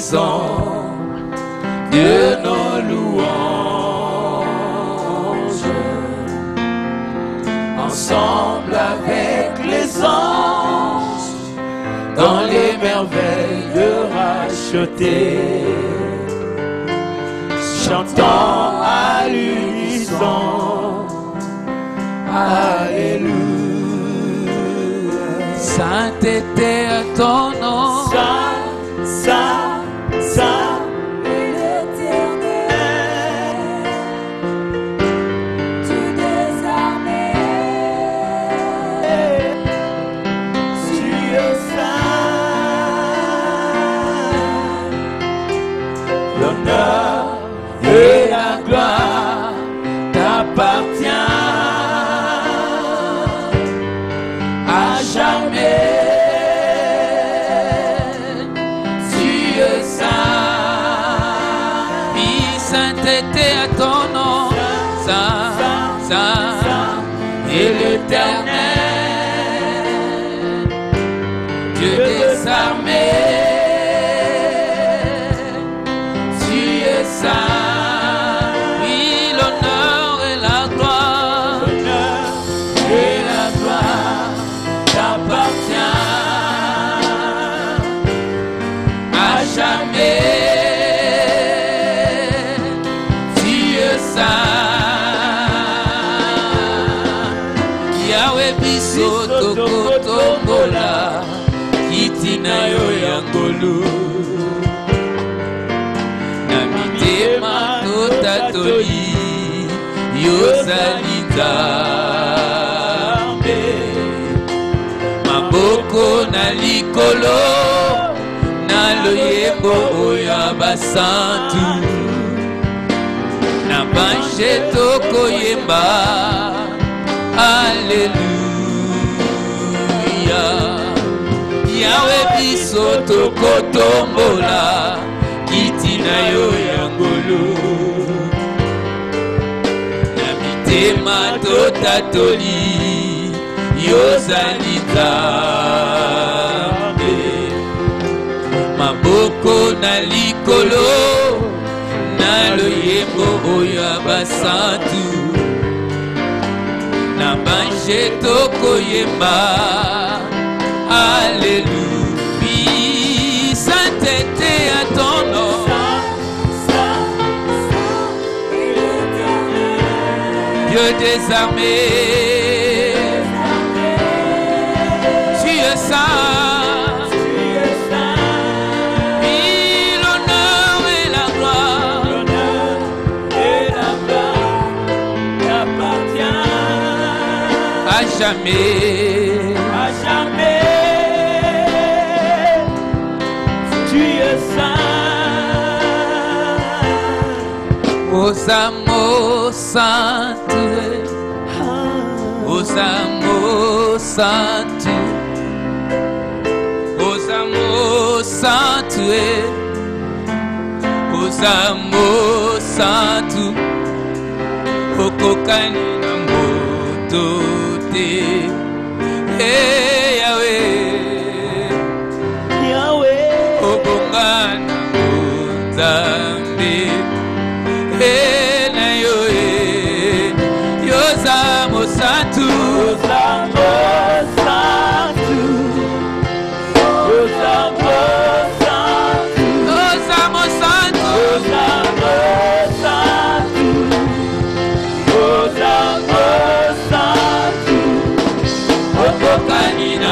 présent de nos louanges, ensemble avec les anges, dans les merveilles de racheter, chantant à l'unisson, Alléluia. Sainteté à ton nom, Saint, Saint, Saint, et la gloire t'appartient à jamais. Tu es saint, oui, sainteté à ton nom, Saint, Saint, et l'Éternel, Dieu des armées. Oui, l'honneur et la gloire, t'appartient à jamais. Tu es saint. Yahweh biso tokotombola, Itina yo yangolu. Totatoli yozali Nzambe, maboko na likolo na loyembo oyo basantu, na banche tokoyemba Alléluia. Yahweh biso tokotombola, itina yo yangolo, na mitema totatoli yozali Nzambe, maboko na likolo na loyembo oyo basantu, na banche tokoyemba Alléluia. Sainteté à ton nom, Dieu des armées, tu es saint, oui, l'honneur et la gloire t'appartient à jamais, à jamais. Tu es saint, aux amours saintes, aux amours saintes, aux amours saintes, aux amours saintes, au kokani na moto te, hey Yahweh, Yahweh, obongana Nzambe, hey na yo, yozamo santu, Okokani na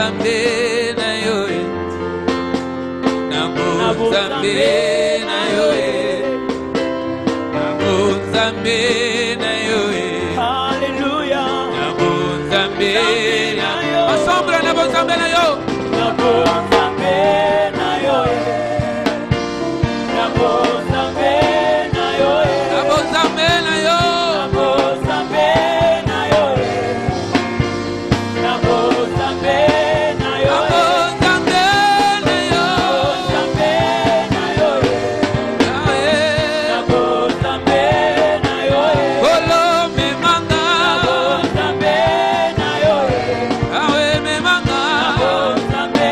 Nzambe na yo Nzambe na yo Nzambe na yo Hallelujah. Nzambe na yo ensemble na Nzambe na yo Nzambe na yo Nzambe na yo Nzambe na yo Nzambe na yo Nzambe na yo Nzambe na yo Nzambe na yo Nzambe na yo Kolo me manga Nzambe na yo awe me manga Nzambe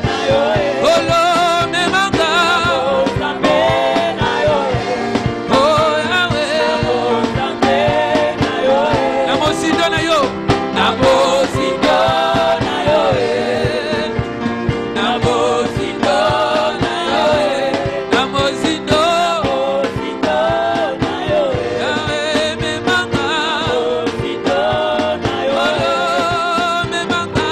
na yo Kolo me manga Nzambe na yo oh awe Nzambe na yo na mosindo na yo na mosindo na yo na mosindo na yo na mosindo na yo awe me manga na yo Kolo me manga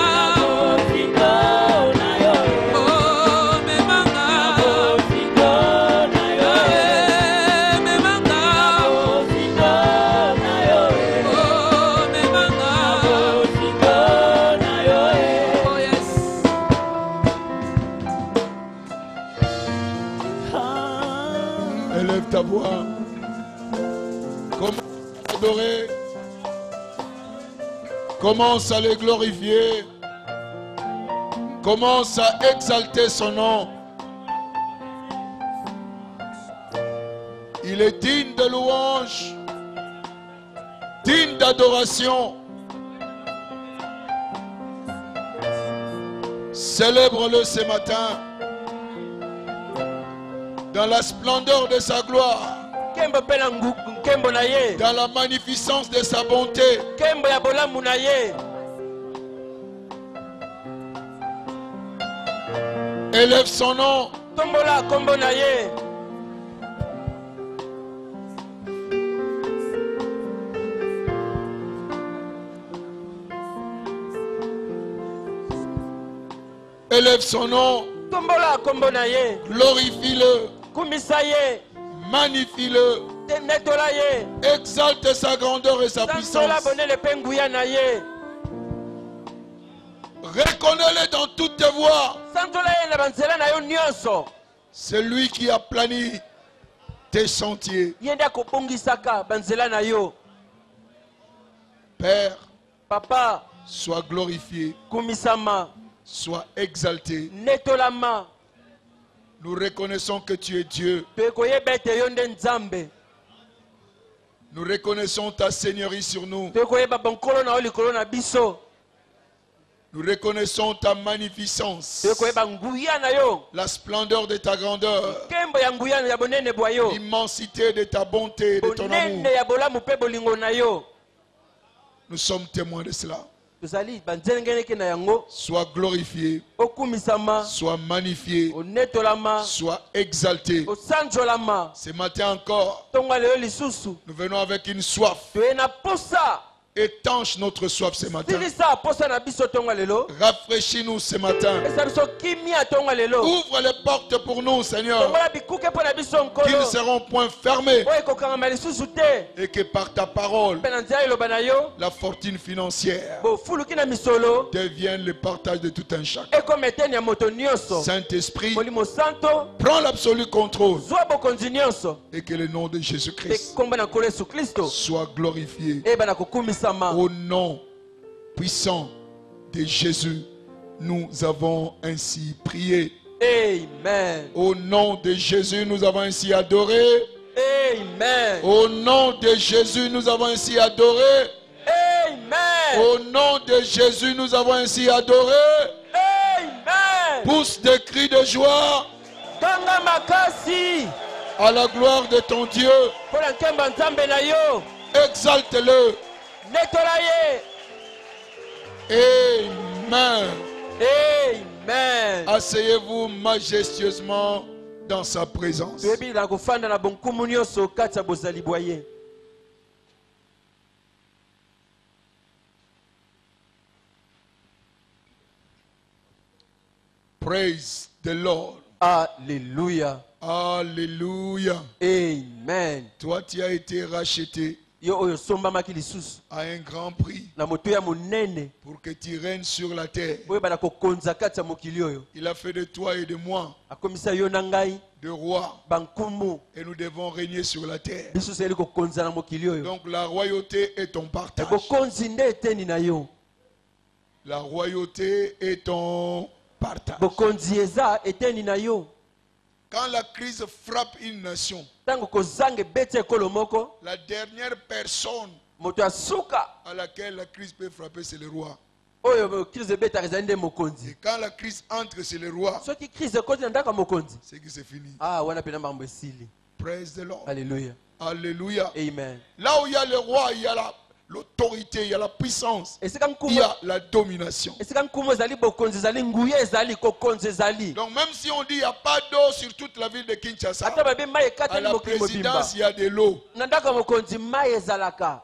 na yo oh me manga na yo me manga na yo oh me manga na yo oh yes Élève ta voix. Commence à adorer. Commence à le glorifier. Commence à exalter son nom. Il est digne de louange, digne d'adoration. Célèbre-le ce matin dans la splendeur de sa gloire, Kembo pe na nkembo na ye dans la magnificence de sa bonté. Kembo ya bolamu na ye Élève son nom. Tombola kombo na ye Élève son nom. Tombola kombo na ye Glorifie-le. Kumisa ye Magnifie-le. Netola ye Exalte sa grandeur et sa Santola puissance. bonele pe nguya na ye Reconnais-le dans toutes tes voies. Santola ye na banzela na yo nyonso C'est lui qui a plani tes sentiers. ye nde akobongisaka banzela na yo Père, Papa sois glorifié, kumisama sois exalté. netolama Nous reconnaissons que tu es Dieu. pe koyeba ete yo nde Nzambe Nous reconnaissons ta seigneurie sur nous. pe koyeba bonkolo na yo likolo na biso Nous reconnaissons ta magnificence, pe koyeba nguya na yo la splendeur de ta grandeur, kembo ya nguya ya bonene bwa yo l'immensité de ta bonté et de ton amour. bonene ya bolamu pe bolingo na yo Nous sommes témoins de cela. tozali banzengeneke na yango Sois glorifié, okumisama sois magnifié, onetolama sois exalté. osanjolama Ce matin encore, ntongo ya lelo lisusu nous venons avec une soif. toye na posa Étanche notre soif ce matin. silisa posa na biso ntongo ya lelo Rafraîchis-nous ce matin. esa biso kimia ntongo ya lelo Ouvre les portes pour nous, Seigneur, tongola bikuke mpo na biso qui ne nkolo seront point fermées oyo ekokangama lisusu te et que par ta parole, mpe na nzela eloba na yo la fortune financière bofuluki na misolo devienne le partage de tout un chacun. ekoma eteni ya moto nyonso Saint-Esprit, molimo santo prends l'absolu contrôle zwa bokonzi nyonso et que le nom de mpe Jésus-Christ kombo na nkolo yesu kristo soit glorifié. eyeba na kokumisama Au nom puissant de Jésus, nous avons ainsi prié. amen Au nom de Jésus, nous avons ainsi adoré. amen Au nom de Jésus, nous avons ainsi adoré. amen Au nom de Jésus, nous avons ainsi adoré. amen Pousse des cris de joie tanga makasi à la gloire de ton Dieu. mpo na nkembo ya nzambe na yo Exalte-le. netola ye Amen. amen Asseyez-vous majestueusement dans sa présence. toyebi na kofanda na bonkumu nyonso kati ya bozali bwa ye Praise the Lord. Alléluia. Alléluia. Amen. Toi, tu as été racheté Yo oyo sombamaki lisusu à un grand prix na moto ya monene pour que tu règnes sur la terre. oyo bana kokonza kati ya mokili oyo. Il a fait de toi et de moi Akomisa yo na ngai de rois bankumu et nous devons régner sur la terre. biso seli kokonza na mokili oyo. Donc la royauté est ton partage. Bokonzi nde eteni na yo. La royauté est ton partage. Bokonzi eza eteni na yo. Quand la crise frappe une nation, Tango kozange beti ekolo moko la dernière personne moto asuka à laquelle la crise peut frapper, c'est le roi. oyo crise ebetaka ezali nde Et mokonzi. quand la crise entre, c'est le roi. Soki crise ekoti na ndako ya mokonzi C'est que c'est fini. wana pena makambo esili. Praise the Lord. Alléluia. Alléluia. Amen. Là où il y a le roi, il y a l'autorité, il y a la puissance, Esika il nkumu y a la domination. esika nkumu ezali bokonzi ezali nguya ezali kokonzi ezali. Donc même si on dit qu'il n'y a pas d'eau sur toute la ville de Kinshasa, Ata babe mai à ekateli la mokili mobimba. présidence, il y a de l'eau. Na ndako ya mokonzi mai ezalaka.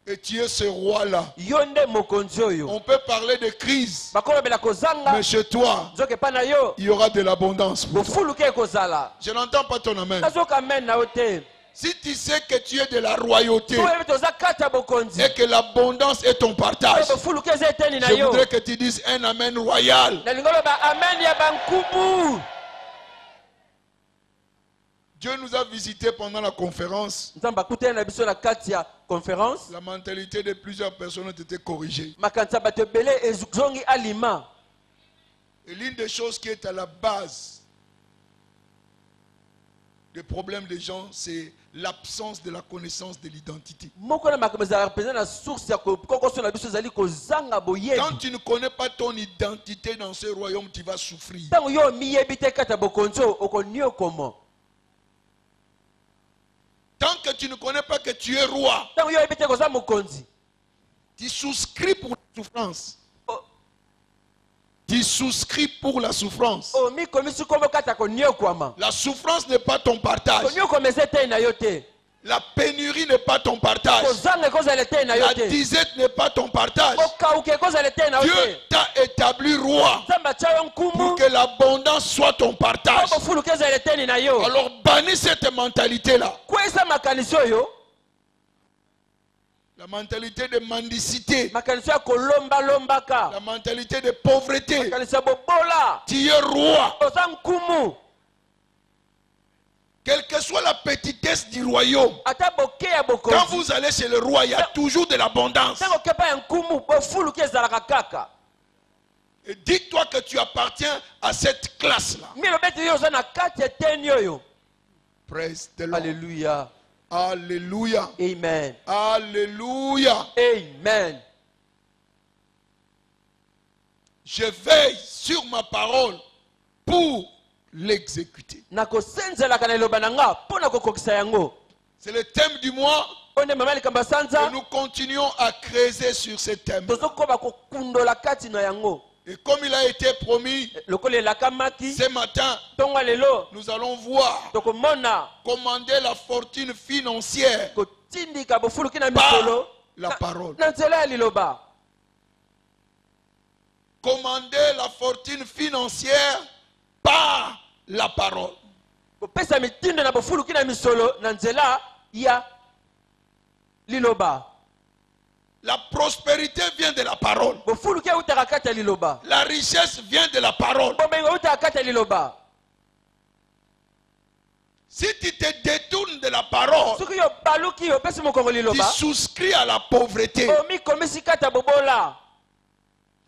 Et tu es ce roi-là. Yo nde mokonzi oyo. On peut parler de crise, Bakolobela kozanga mais chez toi, nzoka epa na yo il y aura de l'abondance. pour toi. bofuluka ekozala. Je n'entends pas ton amen. Nazoka amen na yo te. Si tu sais que tu es de la royauté So oyebi toza kati ya bokonzi. et que l'abondance est ton partage, Oyo bofuluka eza eteni na je yo. voudrais que tu dises un amen royal. Nalingi oloba amen ya bankumu. Dieu nous a visités pendant la conférence. Nzambe akutani na biso na kati ya conférence. La mentalité de plusieurs personnes a été corrigée. Makanisa bato ebele ezongi alima. Et l'une des choses qui est à la base des problèmes des gens, c'est l'absence de la connaissance de l'identité. Moko na makambo ezalaka mpenza na source ya kokoso na biso ezali kozanga Quand boyebi. tu ne connais pas ton identité dans ce royaume, tu vas souffrir. Ntango yo miyebi te kati ya bokonzi oyo okoni okoma. Tant que tu ne connais pas que tu es roi, Ntango yo oyebi te koza mokonzi. tu souscris pour la souffrance. O- Tu souscris pour la souffrance. Omikomisi kombo kati ya koniokwama. La souffrance n'est pas ton partage. Koniokoma eza eteni na yo te. La pénurie n'est pas ton partage. Kozanga ekozala eteni na yo La te. disette n'est pas ton partage. Kokauka ekozala eteni na yo Dieu te. t'a établi roi Nzambe atya yo pour nkumu. que l'abondance soit ton partage. Bofuluka ezala eteni na yo. Alors bannis cette mentalité-là. Kwesa makanisi oyo. La mentalité de mendicité. Makanisi ya kolomba-lombaka. La mentalité de pauvreté. Makanisi ya bobola. Tu es roi. Oza nkumu. Quelle que soit la petitesse du royaume. Ata boke ya Quand bokonzi. vous allez chez le roi, il y a toujours de l'abondance. Ntango kepa ya nkumu bofuluka ezalaka kaka. Et dis-toi que tu appartiens à cette classe-là. Milo beti yo oza na kati eteni oyo. Praise the Lord. Alléluia. Alléluia. Amen. Alléluia. Amen. Je veille sur ma parole pour l'exécuter. Nakosenzelaka na eloba na nga mpo na kokokisa yango. C'est le thème du mois. Oyo nde mama likambo ya Et sanza. nous continuons à creuser sur ce thème. Tozokoba kokundola kati na yango. Et comme il a été promis, Lokola elakamaki. ce matin, Ntongo ya lelo nous allons voir tokomona commander la fortune financière kotindika bofuluki na par mikolo la parole. na nzela ya liloba. Commander la fortune financière par la parole. Kopesa mitindo na bofuluki na misolo na nzela ya liloba. La prospérité vient de la parole. Bofuluki eutaka kati ya liloba. La richesse vient de la parole. Bomengo eutaka kati ya liloba. Si tu te détournes de la parole, Soki yo baluki opesi mokongo tu liloba. souscris à la pauvreté. Omikomisi kati ya bobola.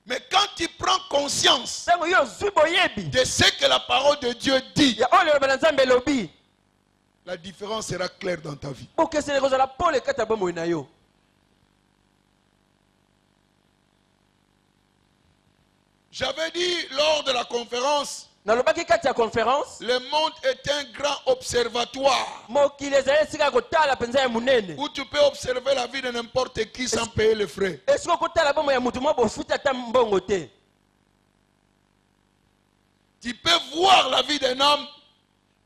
Mais quand tu prends conscience Ntango yo ozwi boyebi de ce que la parole de Dieu dit, ya oyo liloba na Nzambe elobi, la différence sera claire dans ta vie. bokeseni kozala pole kati ya bomoi na yo. J'avais dit lors de la conférence, Nalobaki kati ya conférence, le monde est un grand observatoire mokili ezali esika ya kotala mpenza ya monene. où tu peux observer la vie de n'importe qui sans payer les frais. Esika okotala bomoi ya mutu mwa bofuti ata mbongo te. Tu peux voir la vie d'un homme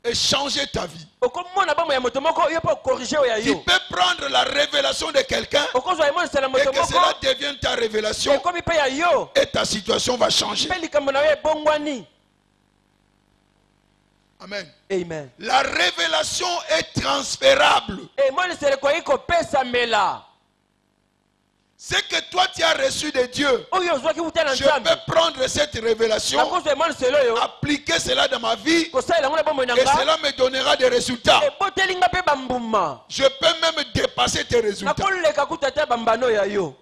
et changer ta vie. okomona bomoi ya moto moko yo mpo corriger oyo ya Tu yo peux prendre la révélation de quelqu'un okozwa emonisela et moto que cela moko devienne ta révélation ekomi mpe ya yo et ta situation va changer. mpe likambo na yo ebongwani. Amen. Amen. La révélation est transférable. emonisela ekoki kopesamela Ce que toi tu as reçu de Dieu, oyo ozwaki wuta na je nzambe peux prendre cette révélation, nakozwa emonisela oyo appliquer cela dans ma vie kosalela yango na bomoi na et nga cela me donnera des résultats. eboteli nga mpe bambuma Je peux même dépasser tes résultats. nakoleka kuta te bambano oyo ya yo.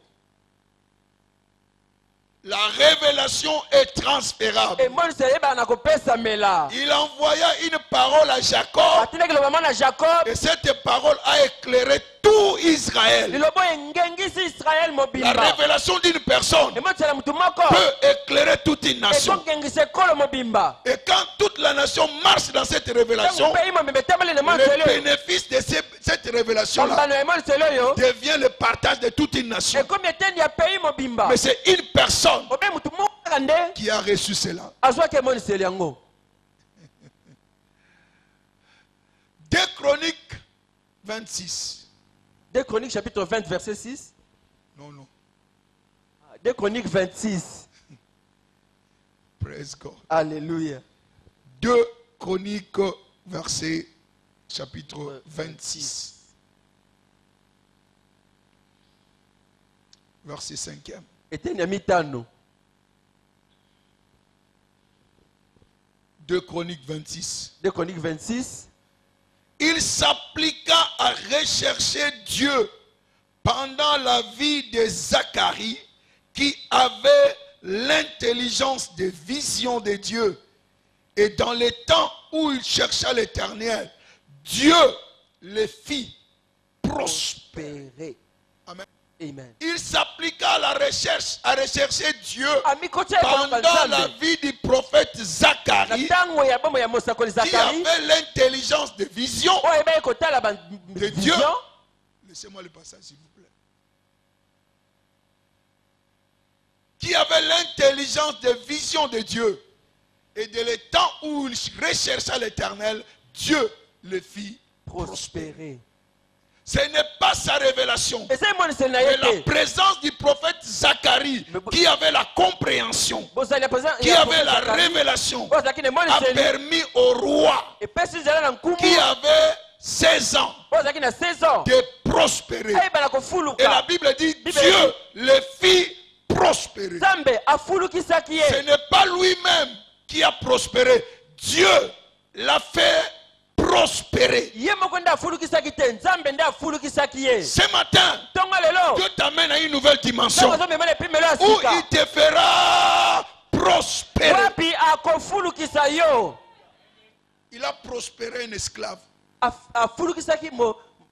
La révélation est transférable. emonisela eyebaka na kopesamela Il envoya une parole à Jacob atindaki liloba na jacob et cette parole a éclairé tout Israël. liloba oyo engengisi israele La mobimba révélation d'une personne emonisela motu moko peut éclairer toute une nation. ekokengisa ekolo mobimba Et quand toute la nation marche dans cette révélation, mpe imomimba etamali na le emonisela oyo bénéfice de cette révélation-là bambano ya emonisela oyo devient le partage de toute une nation. ekomi etendi ya pays mobimba Mais c'est une personne obe motu moko kaka nde qui a reçu cela. azwaki emoniseli yango. 2 Chroniques 26. 2 Chroniques chapitre 20 verset 6. Non, non. 2 Chroniques 26. Praise God. Alléluia. 2 Chroniques, verset chapitre 26. Verset 5e. Eteni ya mitano. 2 Chroniques 26. 2 Chroniques 26. Il s'appliqua à rechercher Dieu pendant la vie de Zacharie qui avait l'intelligence des visions de Dieu. Et dans les temps où il chercha l'Éternel, Dieu le fit prospérer. Amen. Amen. Il s'appliqua à la recherche, à rechercher Dieu Amikotia pendant la vie du prophète Zacharie Natango ya bomo ya mosakoli qui Zacharie. avait l'intelligence de vision Oyo ebe kotala ba de Dieu. vision. Laissez-moi le passage s'il vous plaît. Qui avait l'intelligence de vision de Dieu. Et dès le temps où il rechercha l'Éternel, Dieu le fit Prospérer. Ce n'est pas sa révélation. Et c'est mon Mais la sénaïté. présence du prophète Zacharie qui avait la compréhension, Bozali présent. qui avait la révélation, Bozali ne mon a sénaïté. permis au roi Et pesi zala na nkumu. qui avait 16 ans Bozali na 16 ans. de prospérer. Ay bala ko Et la fuluka. Bible dit Dieu le fit prospérer. Zambe afulukisa Ce kiye. n'est pas lui-même qui a prospéré. Dieu l'a fait prospérer. Ye moko nda afulukisa kite. Nzambe nda afulukisa kiye. Ce matin, Tonga lelo. Dieu t'amène à une nouvelle dimension Nako zombe mele pimelo où asika. il te fera prospérer. Wapi akofulukisa yo. Il a prospéré un esclave. Afulukisaki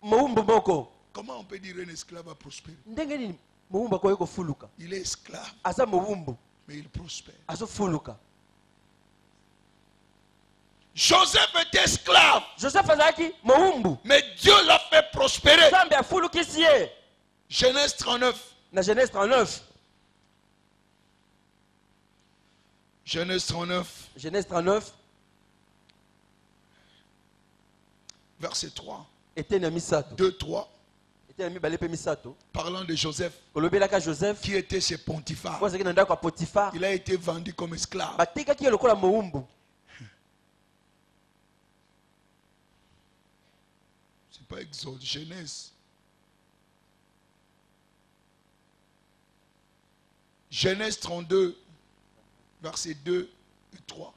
moumbu moko. Comment on peut dire un esclave a prospéré? Ndenge nini moumbu akoki kofuluka? Il est esclave, Aza moumbu. mais il prospère. Azofuluka. Joseph était esclave, Joseph azalaki moumbu. mais Dieu l'a fait prospérer. Nzambe afulukisi ye. Genèse 39. Na Genèse 39. Genèse 39, Genèse 39. verset 3. Eteni ya misato. 2, 3. Eteni ya mibale pe misato. Parlant de Joseph, Kolobelaka Joseph. qui était chez Potiphar. Azalaki na ndako ya Potiphar. Il a été vendu comme esclave. Batekaki ye lokola moumbu. C'est pas Exode, Genèse. Genèse 32, versets 2 et 3.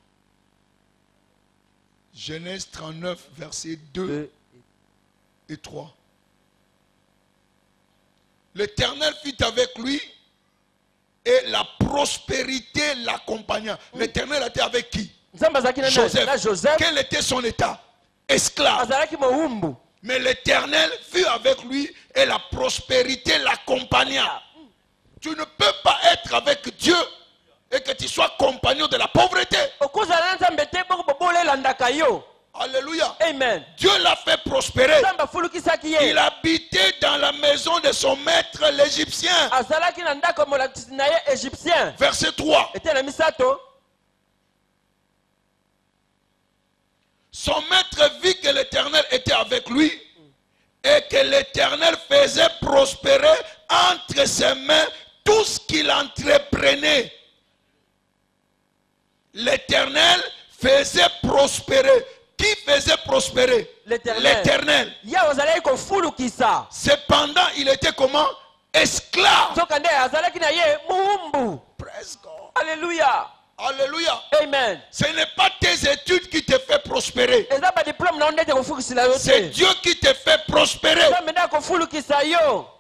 Genèse 39, versets 2 et 3. L'Éternel fut avec lui et la prospérité l'accompagna. L'Éternel était avec qui? Nzambe azalaki na Joseph. Joseph. Quel était son état? Esclave. Azalaki moumbu. Mais l'Éternel fut avec lui et la prospérité l'accompagna. Tu ne peux pas être avec Dieu et que tu sois compagnon de la pauvreté. Okozala na Nzambe te boko bobolela ndaka yo. Alléluia. Amen. Dieu l'a fait prospérer. Nzambe afulukisaki ye. Il habitait dans la maison de son maître l'Égyptien. Azalaki na ndako molakisi na ye égyptien. Verset 3. Eteni na misato. son maître vit que l'Éternel était avec lui et que l'Éternel faisait prospérer entre ses mains tout ce qu'il entreprenait. L'Éternel faisait prospérer. Qui faisait prospérer? L'Éternel. Cependant, il était comment? Esclave. Praise God. Alléluia. Alléluia. Amen. Ce n'est pas tes études qui te fait prospérer. C'est Dieu qui te fait prospérer.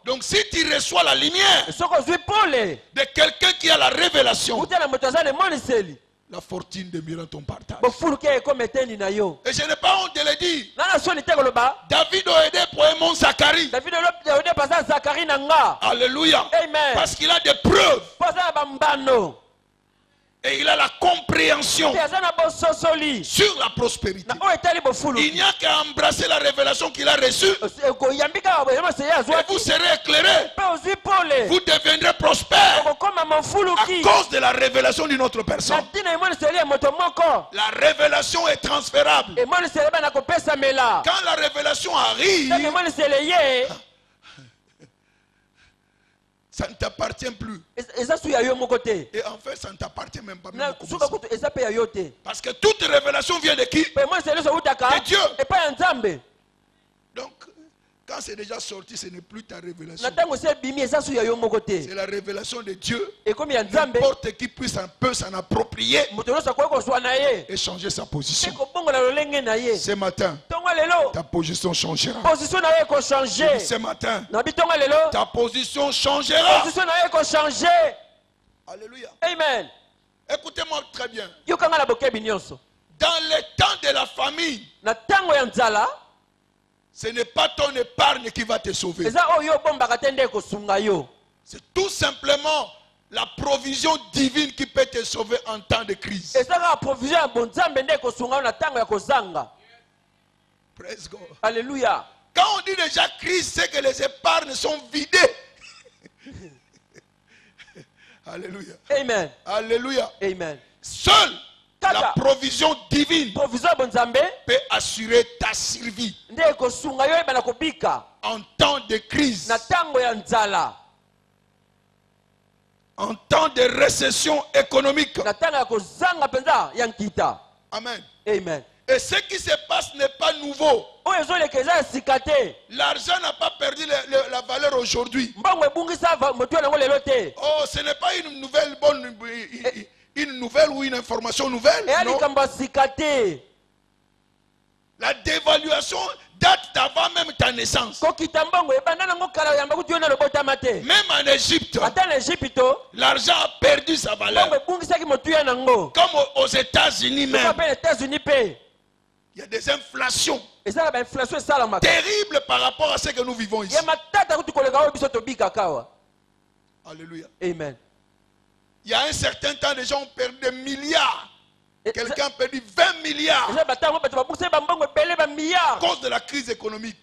Donc si tu reçois la lumière de quelqu'un qui a la révélation, la fortune demeure ton partage. Et je n'ai pas honte de le dire. David a aidé pour Aimon Zacharie. Alléluia. Amen. Parce qu'il a des preuves. Et il a la compréhension sur la prospérité. Il n'y a qu'à embrasser la révélation qu'il a reçue. Et vous serez éclairés. Vous deviendrez prospères à cause de la révélation d'une autre personne. La révélation est transférable. Quand la révélation arrive, ça ne t'appartient plus. Et en fait, ça ne t'appartient même pas. Même parce que toute révélation vient de qui? De Dieu. Donc, quand c'est déjà sorti, ce n'est plus ta révélation. C'est la révélation de Dieu. N'importe qui puisse un peu s'en approprier et changer sa position. Ce matin, ta position changera. Ce matin, ta position changera. Alléluia. Amen. Écoutez-moi très bien. Dans les temps de la famille, ce n'est pas ton épargne qui va te sauver. C'est tout simplement la provision divine qui peut te sauver en temps de crise. Praise God. Alléluia. Quand on dit déjà crise, c'est que les épargnes sont vidées. Alléluia. Amen. Alléluia. Amen. Seule la provision divine peut assurer ta survie en temps de crise, en temps de récession économique. Amen. Amen. Et ce qui se passe n'est pas nouveau. L'argent n'a pas perdu la valeur aujourd'hui. Oh, ce n'est pas une nouvelle bonne, une nouvelle ou une information nouvelle. Non. La dévaluation date d'avant même ta naissance. Même en Égypte, l'argent a perdu sa valeur. Comme aux États-Unis même. Il y a des inflations terribles par rapport à ce que nous vivons ici. Alléluia. Amen. Il y a un certain temps, les gens ont perdu des milliards. Quelqu'un a perdu 20 milliards à cause de la crise économique.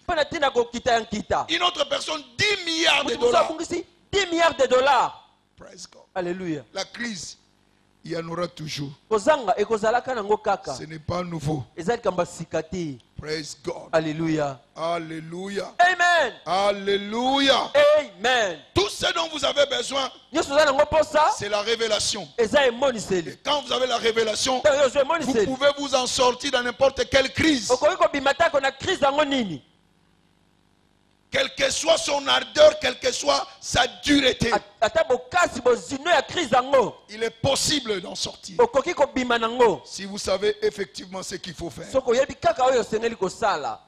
Une autre personne, 10 milliards de dollars. 10 milliards de dollars. Praise God. Alléluia. La crise, il y en aura toujours. Ce n'est pas nouveau. Praise God. Alléluia. Alléluia. Amen. Alléluia. Amen. Tout ce dont vous avez besoin, c'est la révélation. Et quand vous avez la révélation, vous pouvez vous en sortir dans n'importe quelle crise. Quelle que soit son ardeur, quelle que soit sa dureté, il est possible d'en sortir. Si vous savez effectivement ce qu'il faut faire.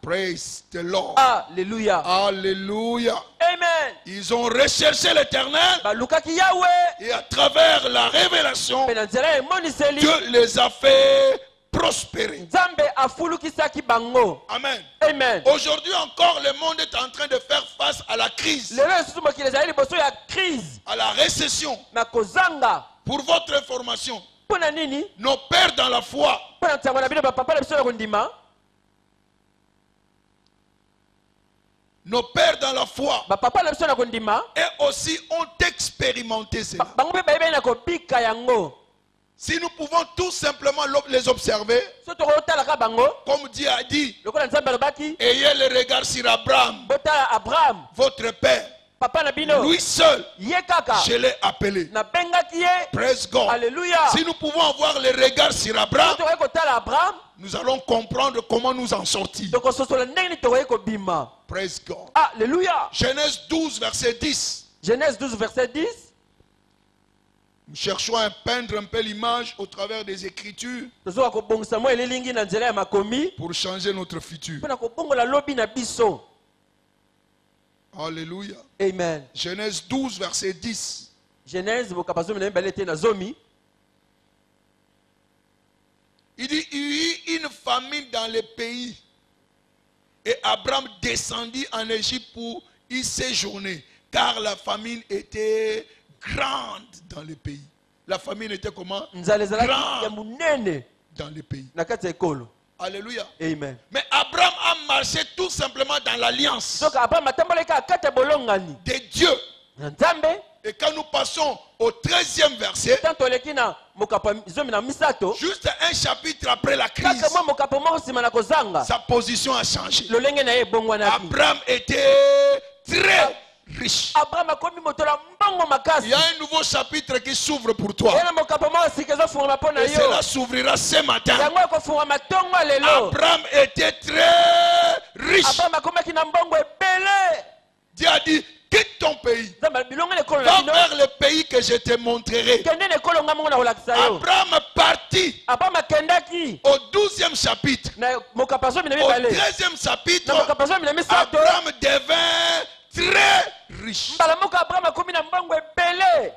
Praise the Lord. Alléluia. Alléluia. Amen. Ils ont recherché l'Éternel et à travers la révélation, Dieu les a fait prospérer. Amen. Amen. Aujourd'hui encore, le monde est en train de faire face à la crise, à la récession. Pour votre information, nos pères dans la foi, nos pères dans la foi, et aussi ont expérimenté cela. Si nous pouvons tout simplement les observer, so tokotalaka bango comme Dieu a dit, lokola nzambe alobaki ayez le regard sur Abraham, botala Abraham votre père. papa na bino Lui seul, ye kaka je l'ai appelé. nabengaki ye. Praise God. Alléluia. Si nous pouvons avoir le regard sur So Abraham, tokoki kotala Abraham nous allons comprendre comment nous en sortir. tokososola ndenge nini tokoki kobima. Praise God. Alléluia. Genèse 12, verset 10. Genèse 12 verset 10. Nous cherchons à peindre un peu l'image au travers des Écritures tozoka kobongisa mwa elilingi na nzela ya makomi pour changer notre futur. mpona kobongola lobi na biso. Alléluia. Amen. Genèse 12, verset 10. Genèse bokapa zomi na mibale te na zomi. Il dit, il y eut une famine dans le pays. Et Abraham descendit en Égypte pour y séjourner. Car la famine était grande dans le pays. La famine était comment? Nzala ezalaki ya Grande munene dans le pays. na kati ya ekolo. Alléluia. Amen. Mais Abraham a marché tout simplement dans l'alliance Donc Abraham atambolaki kati ya bolongani de Dieu. na Nzambe. Et quand nous passons au 13e verset, Tant toleki na mokapo zomi na misato juste un chapitre après la crise, kaka mwa mokapo moko nsima na kozanga sa position a changé. lolenge na ye ebongwanaki. Abraham était très riche. Abraham akomi moto na mbongo makasi. Il y a un nouveau chapitre qui s'ouvre pour toi. ye na mokapo moko sika ezofungama mpo na Et cela yo s'ouvrira ce matin. yango ekofungama ntongo lelo. Abraham était très riche. Abraham akomaki na mbongo ebele. Dieu a dit, quitte ton pays. Nzambe bilongo na ekolo na Va bino vers le pays que je te montrerai. kende na ekolo nga mongo na kolakisa yo. Abraham partit Abraham akendaki au 12e chapitre. na mokapo zomi na Au mibale 13e chapitre, na mokapo zomi na misato. Abraham devint très riche. mbala moko Abraham akomi na mbongo ebele.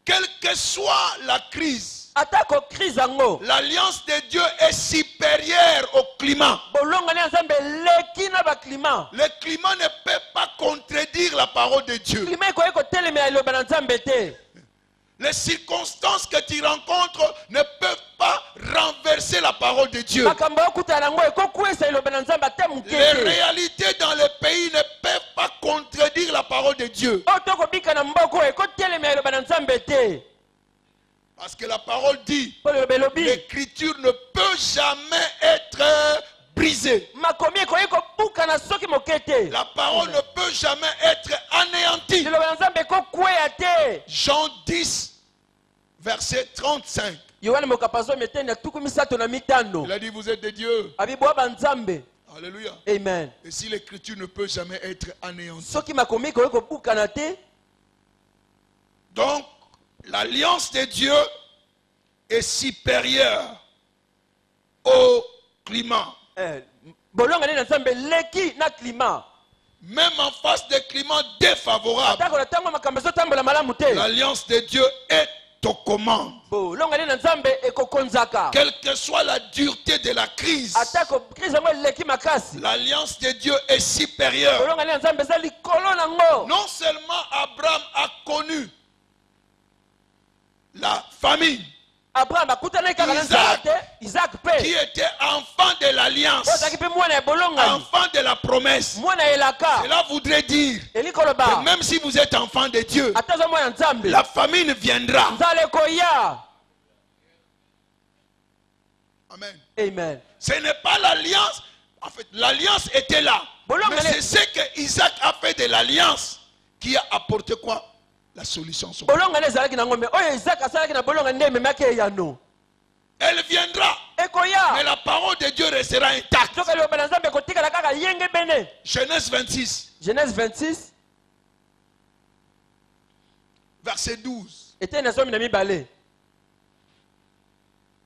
Quelle que soit la crise, atako crise yango l'alliance de Dieu est supérieure au climat. bolongani ya Nzambe eleki na baklima. Le climat ne peut pas contredire la parole de Dieu. klima ekoki kotelemela liloba na Nzambe te. Les circonstances que tu rencontres ne peuvent pas renverser la parole de Dieu. makambo okutana yango ekokwesa liloba na Nzambe ate moke Les te. réalités dans le pays ne peuvent pas contredire la parole de Dieu. oyo tokobika na mboko ekotelemela liloba na Nzambe te. Parce que la parole dit, mpo liloba elobi l'écriture ne peut jamais être brisée. makomi ekoki kobukana soki moke te. La parole ne peut jamais être anéantie. liloba na Nzambe ekokweya te. Jean 10, verset 35. yohane mokapa zomi eteni ya tuku misato na mitano Il a dit, vous êtes de Dieu. abibwa banzambe. Alléluia. Amen. Et si l'écriture ne peut jamais être anéantie. soki makomi ekoki kobukana te. Donc, l'alliance de Dieu est supérieure au climat. bolongani na Nzambe eleki na klima. Même en face des climats défavorables, atako na ntango makambo ezotambola malamu te. l'alliance de Dieu est aux commandes. bolongani na Nzambe ekokonzaka. Quelle que soit la dureté de la crise, atako crise yango eleki makasi. l'alliance de Dieu est supérieure. bolongani na Nzambe eza likolo nango. Non seulement Abraham a connu la famine, Abraham akutanaki kaka na nzala te. Isaac qui mpe était enfant de l'alliance, ozalaki mpe mwana ya bolongani enfant de la promesse. mwana ya elaka. Cela voudrait dire eli que koloba même si vous êtes enfant de Dieu, ata oza mwana Nzambe la famine viendra. nzala ekoya. Amen. Amen. Ce n'est pas l'alliance. En fait, l'alliance était là. Mais c'est ce que Isaac a fait de l'alliance qui a apporté quoi? La solution. bolongani ezalaki nango me oyo Isaac asalaki na bolongani nde ememaki eyano. Elle viendra. ekoya. Mais la parole de Dieu restera intacte. soki liloba na Nzambe ekotikala kaka yenge bene. Genèse 26, Genèse 26 verset 12. eteni na zomi na mibale.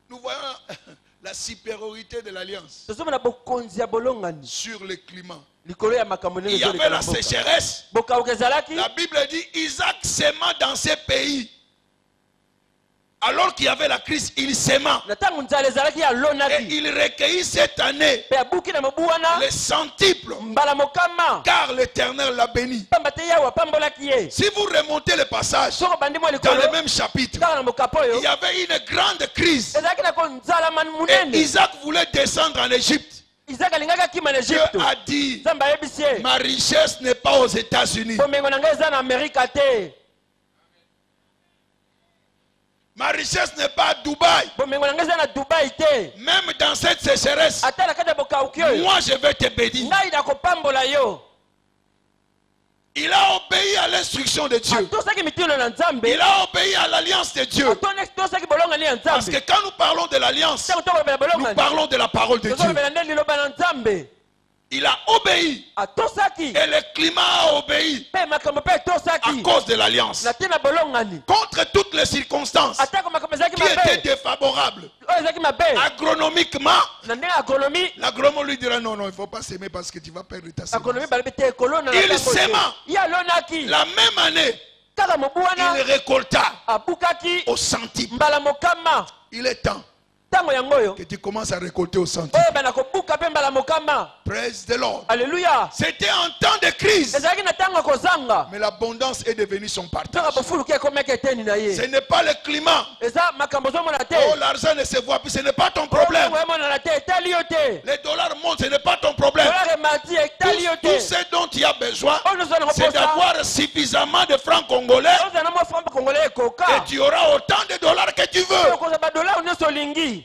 Nous voyons la supériorité de l'alliance tozomona bokonzi ya bolongani sur le climat. likolo ya makambo Il y avait la sécheresse. bokauka ezalaki. La Bible dit Isaac sema dans ces pays. Alors qu'il y avait la crise, il sema. na ntango nzala ezalaki Et alonaki il recueillit cette année mpe abuki na mobu wana les centiples. mbala mokama. Car l'Éternel l'a béni. pamba te yawe apambolaki ye. Si vous remontez le passage, soko bandi mwa dans likolo le même chapitre, kaka na mokapo il oyo y avait une grande crise. ezalaki nako nzala Et munene. Isaac voulait descendre en Égypte. Isaac alingaki akima na Dieu Egypte. a dit, Nzambe ayebisi ye ma richesse n'est pas aux États-Unis. bomengo na ngai eza na Amerika te. Ma richesse n'est pas à Dubaï. bomengo na ngai eza na dubai te Même dans cette sécheresse, ata na kati ya bokauki oyo moi je vais te bénir. ngai nakopambola yo. Il a obéi à l'instruction de Dieu. atosaki mitindo na nzambe Il a obéi à l'alliance de Dieu. atosaki bolongani ya Parce que nzambe quand nous parlons de l'alliance, ntango tokobela nous bolongani parlons de la parole de Dieu. tozolobela nde liloba na nzambe. Il a obéi atosaki et le climat a obéi mpe makambo mpe à etosaki cause de l'alliance. na te na bolongani Contre toutes les circonstances atako makambo ezalaki qui étaient mabe défavorables. oyo ezalaki mabe Agronomiquement, na ndenge agronomi l'agronome lui dira non, non, il ne faut pas s'aimer parce que tu vas perdre ta agronomi semence. balobi te ekolona Il sema. ye alonaki La même année, kaka mobu wana il récolta abukaki au centime. mbala mokama. Il est temps ntango yango oyo que tu commences à récolter au centime. oyo bana kobuka mpe mbala mokama. Praise the Lord. Alléluia. C'était en temps de crise, ezalaki na ntango ya kozanga mais l'abondance est devenue son ntango partage. bofuluki ekomaki eteni na Ce ye n'est pas le climat. eza makambo ozomona te Oh, l'argent ne se voit plus, ce n'est pas ton problème. oyo emonana te etali yo te Les dollars montent, ce n'est pas ton problème. dollar emati etali yo Tout te ce dont tu as besoin, oyo nyonso nango c'est posa d'avoir suffisamment de francs congolais ozala na mwa franga congolais et ekoka tu auras autant de dollars que tu veux. okoza badollar nyonso olingi.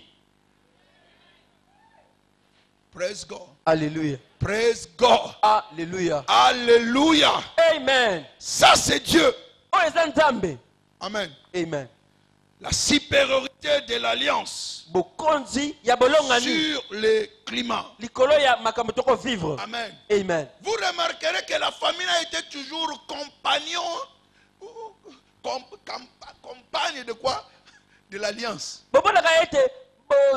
Praise God. Alléluia. Praise God. Alléluia. Alléluia. Amen. Ça, c'est Dieu. oyo eza nzambe. Amen. Amen. La supériorité de l'alliance bokonzi ya bolongani sur le climat. likolo ya makambo tokovivre. Amen. Amen. Vous remarquerez que la famille a été toujours compagnon, compagne de quoi? De l'alliance. bomonaka ete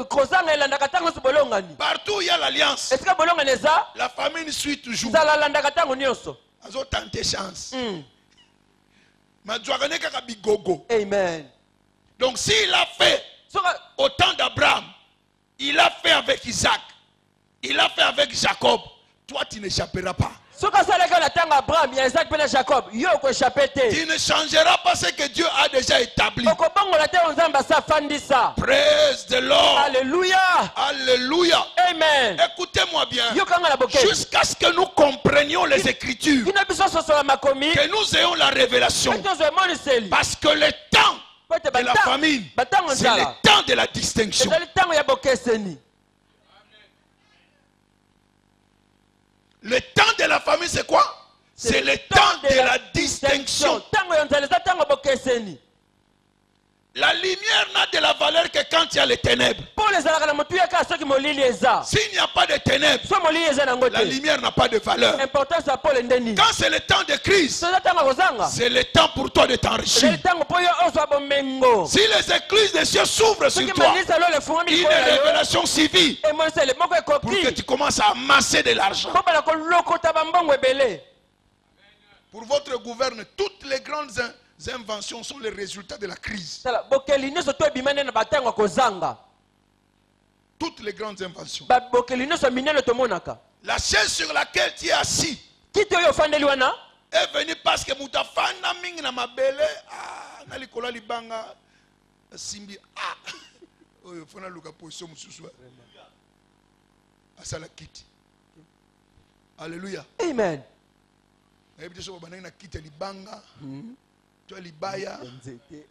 kozanga elandaka ntango nyonso bolongani. Partout où il y a l'alliance, esika bolongani eza la famille suit toujours. nzala alandaka ntango nyonso. Azo tenter chance. Madjouagane kaka bigogo. Amen. Donc s'il a fait soka au temps d'Abraham, il a fait avec Isaac, il a fait avec Jacob, toi tu n'échapperas pas. soka asalaka na ntango abraham ya isaac mpe na jacob yo okoechape te. Tu ne changeras pas ce que Dieu a déjà établi. okobongola te oyo nzambe asa afandisa. Praise the Lord. Alléluia. Alléluia. Amen. Écoutez-moi bien. yokanga na bokei Jusqu'à ce que nous comprenions les Écritures, kino biso sosola makomi que nous ayons la révélation. mpe tozwa emoniseli Parce que le temps po ete de la famille, batango c'est le nzala temps de la distinction. ezali ntango ya bokeseni. Le temps de la famille, c'est quoi? C'est le temps de la distinction. ntango ya nzala eza ntango ya bokeseni. La lumière n'a de la valeur que quand il y a les ténèbres. pole ezalaka na motu yaka soki molili eza. S'il n'y a pas de ténèbres, so molili eza nango la te lumière n'a pas de valeur. importance ya pole ndeni. Quand c'est le temps de crise, so eza ntango ya kozanga c'est le temps pour toi de t'enrichir. ezali ntango mpo yo ozwa bomengo. Si les églises des cieux s'ouvrent sur soki toi, malisa lolo efungwami une likolo na yo révélation civile emoniseli moko pour que ekoki tu commences à amasser de l'argent. mpo bana kolokota bambongo ebele. Pour votre gouverne, toutes les grandes inventions sont les résultats de la crise. tala bokeli nyonso to ebima nde na batango ya kozanga. Toutes les grandes inventions. babokeli nyonso ya minene tomonaka. La chaise sur laquelle tu es assis kiti oyo ofandeli wana est venue parce que mutafanda mingi na mabele na likola libanga simbi oyo fona luka position mususu asala kiti. Alléluia. amen. Nayebi so banani na kiti libanga to libaya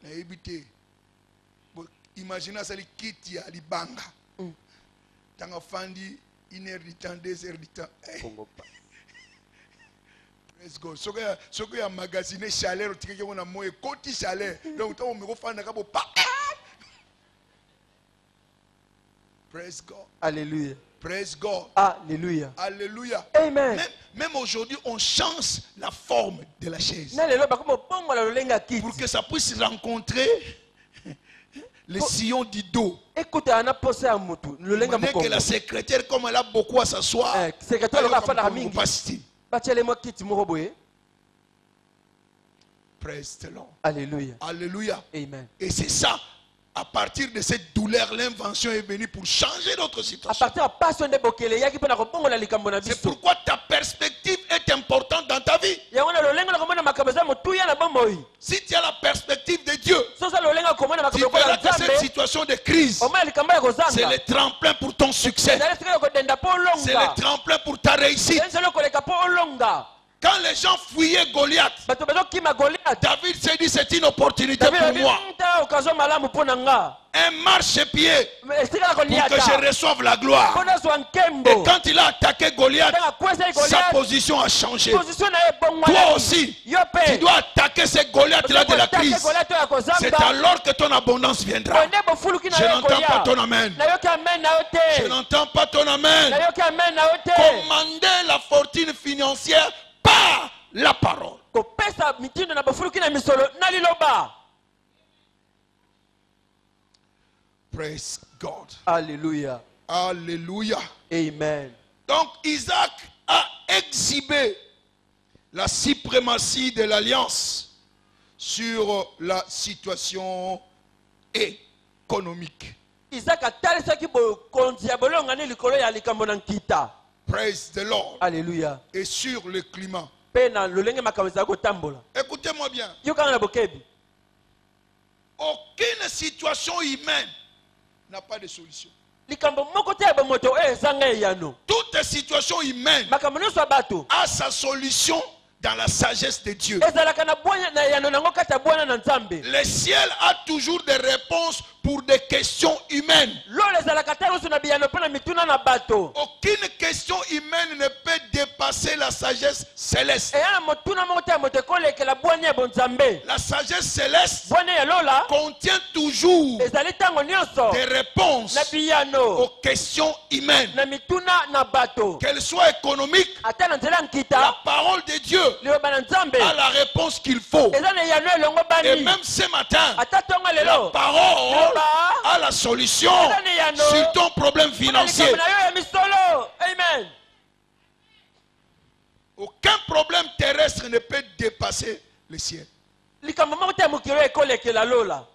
nayebi te. Imagine asali kiti ya libanga tanga fandi 1 heure du temps 2 heures du temps. Praise God. Soko ya magazine chaleur tikeke mona moye koti chaleur donc to mo fanda ka bo pa. Praise God. Alléluia. Praise God. Alléluia. Alléluia. Amen. Même aujourd'hui, on change la forme de la chaise na lelo bakomi obongola lolenge ya kiti pour que ça puisse rencontrer le sillon du dos. ekutana na posa ya mutu lolenge ya Dès que mokongo. la secrétaire, comme elle a beaucoup à s'asseoir, secrétaire loka afandaka mingi capacité. batiele mwa kiti moko boye. Praise the Lord. Alléluia. Alléluia. Amen. Et c'est ça. À partir de cette douleur, l'invention est venue pour changer notre à situation. partir ya passion nde bokele eyaki mpo na kobongola likambo na C'est biso. pourquoi ta perspective est importante dans ta vie. yango na lolenge na komona makambo eza motuya na bomoi. Si tu as la perspective de Dieu, sosa lolenge komona tu makambo verras ya que cette nzambe situation de crise, omona likambo ya c'est kozanga le tremplin pour ton succès. ezali sika ya kodenda mpo C'est le olonga tremplin pour ta réussite. enzeli okoleka mpo olonga. Quand les gens fuyaient Goliath, bato bazokima Goliath. David s'est dit c'est une opportunité David pour abi moi. nta occasion malamu mpo na nga. Un marchepied Esika na pour que koniata. je reçoive la gloire. Mpo nazwa Et nkembo. quand il a attaqué Goliath, Ntango akweseli sa Goliath, position a changé. position na ye ebongwana. Toi aussi, Yo pe. tu dois attaquer ces Goliaths-là de la Attaquer crise. Goliath oyo ya kozamba. C'est alors que ton abondance viendra. Bonde bofuluki na Je yo n'entends pas ekoya. ton amen. Nayoki amen na yo te. Je n'entends pas ton amen. Nayoki amen na yo te. Commander la fortune financière par la parole. Kopesa mitindo na bofuluki na misolo na liloba. Praise God. Alléluia. Alléluia. Amen. Donc Isaac a exhibé la suprématie de l'alliance sur la situation économique. Isaac atalisaki bokonzi ya bolongani likolo ya likambo na nkita. Praise the Lord. Alléluia. Et sur le climat. Pe na lolenge makambo ezala kotambola. Écoutez-moi bien. Yokanga na bokebi. Aucune situation humaine n'a pas de solution. Likambo moko te ya bomoto oyo ezanga eyano. Toute situation humaine Makambo nyonso ya bato a sa solution dans la sagesse de Dieu. ezalaka na bwanya na eyano nango kati ya bwana na Nzambe. Le ciel a toujours des réponses pour des questions humaines. Lolo ezalaka te nyonso na biyano mpo na mituna na bato. Aucune question humaine ne peut dépasser la sagesse céleste. Eya na motuna moko te ya moto ekolekela bwanya ya bonzambe. La sagesse céleste Bwanya ya lola contient toujours ezali ntango nyonso des réponses na biyano aux questions humaines. na mituna na bato. Qu'elles soient économiques, Ata na nzela ya la nkita parole de Dieu liloba na Nzambe a la réponse qu'il faut. eza na eyano elongo Et bani. même ce matin, Ata tongo la lelo parole a la solution sur ton problème financier. likambo na yo ya misolo. Amen. Aucun problème terrestre ne peut dépasser le ciel. Likambo moko te ya mokili oyo ekolekela lola.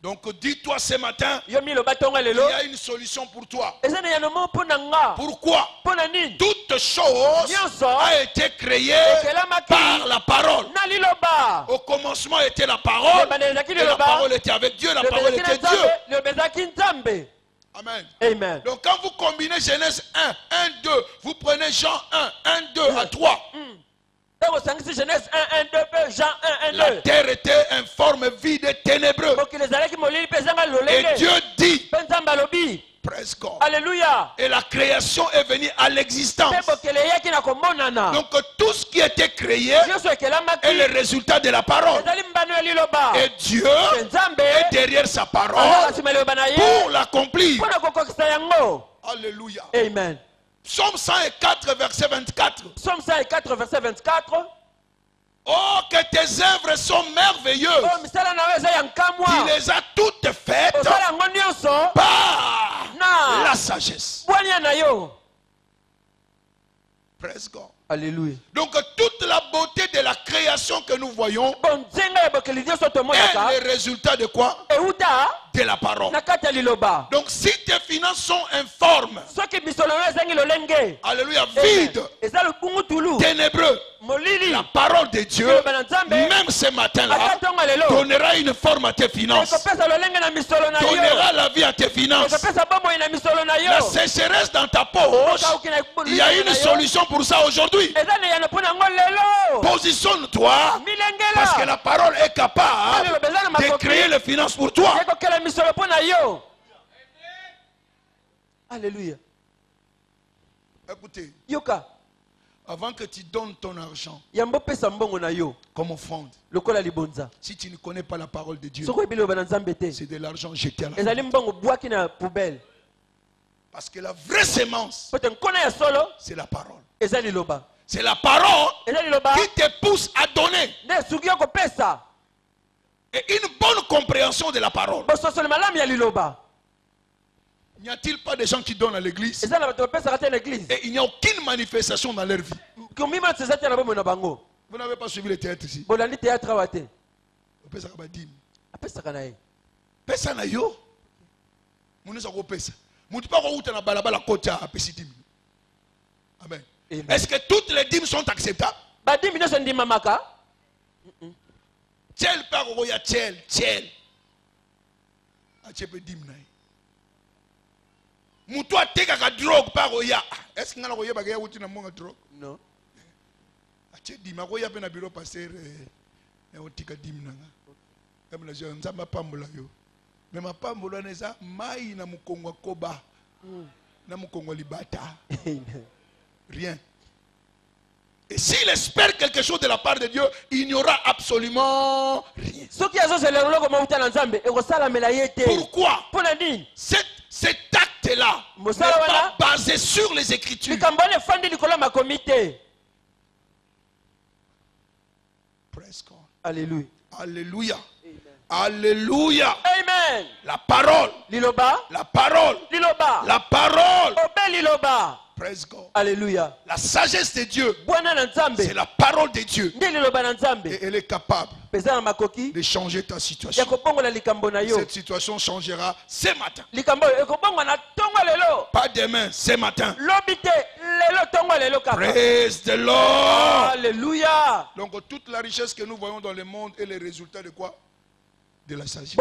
Donc dis-toi ce matin, Yo miloba tongo il lelo y a une solution pour toi. eza na eyano moko mpo na nga. Pourquoi? Mpo na nini? Toute chose a été créée par la parole. Na liloba. Au commencement était la parole, et la parole était avec Dieu, la parole était Dieu. Liloba ezalaki Nzambe. Amen. Amen. Donc quand vous combinez Genèse 1, 1, 2, vous prenez Jean 1, 1, 2 à 3. Ntango osangisi Genèse 1, 1, 2 mpe Jean 1, 1, 2. La terre était informe, vide et ténébreux. mokili ezalaki molili mpe ezanga Et lolenge. Dieu dit, Mpe Nzambe alobi. praise God. Alléluia. Et la création est venue à l'existence. Mpe bokele eyaki na komonana. Donc tout ce qui était créé Nyonso est ekelamaki le résultat de la parole. ezali mbano ya liloba. Et Dieu Mpe Nzambe est derrière sa azala parole nsima liloba na ye pour l'accomplir. mpo na kokokisa yango. Alléluia. Amen. Psaume 104, verset 24. Psaume 104 verset 24. Oh, que tes œuvres sont merveilleuses. Oh, misala na yo eza ya Tu nkamwa. les as toutes faites Osala yango nyonso par na la sagesse. bwania na yo. Praise God. Alléluia. Donc toute la beauté de la création que nous voyons Bon nzenga ya bokeli nyonso tomonaka est le résultat de quoi? euta De la parole. na kati ya liloba. Donc si tes finances sont informes, Soki misolo yo ezangi lolenge alléluia, vides, eza lukungu tulu ténébreux, molili la parole de Dieu, liloba na Nzambe même ce matin-là, ata ntongo lelo donnera une forme à tes finances, ekopesa lolenge na misolo na yo, donnera la vie à tes finances. ekopesa bomoi na misolo na La yo. sécheresse dans ta poche, Okauki na il y a une solution pour ça aujourd'hui. eza na yano mpo na yango lelo. Positionne-toi parce que Milengela la parole est capable de créer les finances pour toi. ekokela misolo mpo na yo. Alléluia. Écoutez, Yoka avant que tu donnes ton argent yambo pesa mbongo na yo comme offrande, lokola libonza. si tu ne connais pas la parole de Dieu, Soko ebi liloba na Nzambe te c'est de l'argent jeté à la ezali poubelle. mbongo bwaki na poubelle. Parce que la vraie sémence, Po te nkona ya solo c'est la parole. eza liloba. C'est la parole Eza liloba qui te pousse à donner. nde suki yo kopesa Et une bonne compréhension de la parole. bososoli malamu ya liloba. N'y a-t-il pas des gens qui donnent à l'église Eza na bato bapesaka te na église et il n'y a aucune manifestation dans leur vie? komima eza te na bomoi na bango. Vous n'avez pas suivi le théâtre ici. Bolandi théâtre awa te Opesa ka dîme. apesaka na ye. Pesa na yo. Munisa ko pesa. Mutu pa ko uta na balabala kota apesi dîme. Amen. Amen. Est-ce que toutes les dîmes sont acceptables? badimi nyonso ndimamaka. Tiel pa ko ya tiel. Achepe dîme na ye. Mutu atekaka drogue pa ko ya. Est-ce que ngana ko yeba ke ya uti na monga drogue? Non. atie dim akoya pe na bureau pasteur otika dim nanga kama na nzamba pambola yo mais mapambola neza mai na mukongwa koba na mukongwa libata rien. Et s'il espère quelque chose de la part de Dieu, il n'y aura absolument rien. Pourquoi? Cet acte-là n'est pas basé sur les Écritures. Praise God. Alléluia. Alléluia. Alléluia. Amen. La parole. Liloba. La parole. Liloba. La parole. Obe liloba. Praise God. Alléluia. La sagesse de Dieu, c'est la parole de Dieu. Et elle est capable de changer ta situation. Cette situation changera ce matin. Pas demain, ce matin. Praise the Lord. Alléluia. Donc toute la richesse que nous voyons dans le monde est le résultat de quoi? De la sagesse.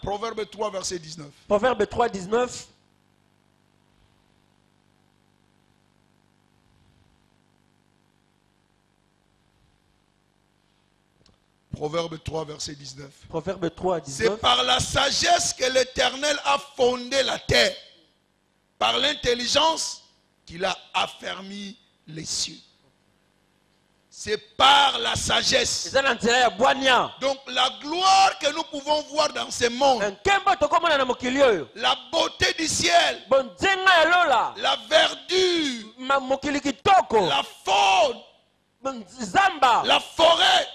Proverbe 3, verset 19. Proverbe 3, 19. Proverbe 3, verset 19. Proverbe 3, 19. C'est par la sagesse que l'Éternel a fondé la terre. Par l'intelligence qu'il a affermi les cieux. C'est par la sagesse. Donc la gloire que nous pouvons voir dans ce monde, la beauté du ciel, la verdure, la faune, la forêt,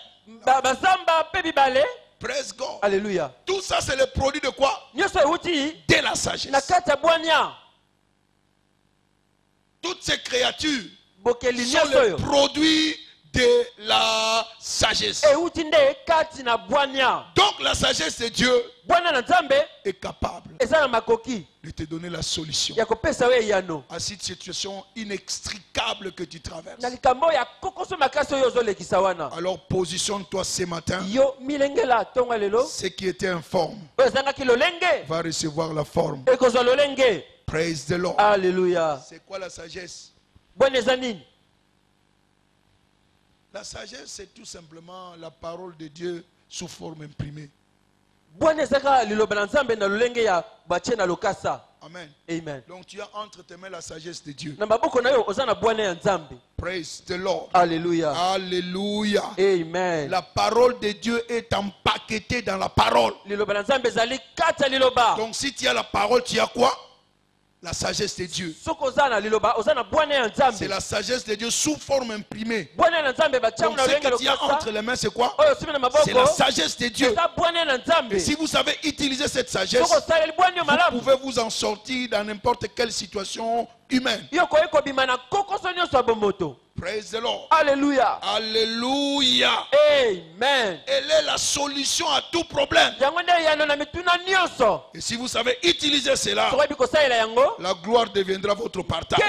praise God. Alléluia. Tout ça c'est le produit de quoi? De la sagesse. Toutes ces créatures sont le produit de la sagesse. Donc la sagesse de Dieu est capable de te donner la solution à cette situation inextricable que tu traverses. Alors positionne-toi ce matin. Ce qui était informe va recevoir la forme. Praise the Lord. Alléluia. C'est quoi la sagesse? La sagesse, c'est tout simplement la parole de Dieu sous forme imprimée. Amen. Amen. Donc tu as entre tes mains la sagesse de Dieu. Praise the Lord. Alléluia. Alléluia. Amen. La parole de Dieu est empaquetée dans la parole. Donc si tu as la parole, tu as quoi? La sagesse de Dieu. C'est la sagesse de Dieu sous forme imprimée. Donc ce que tu as entre les mains, c'est quoi? C'est la sagesse de Dieu. Et si vous savez utiliser cette sagesse, vous pouvez vous en sortir dans n'importe quelle situation humaine. Praise the Lord. Alléluia. Alléluia. Amen. Elle est la solution à tout problème. Et si vous savez utiliser cela, la gloire deviendra votre partage.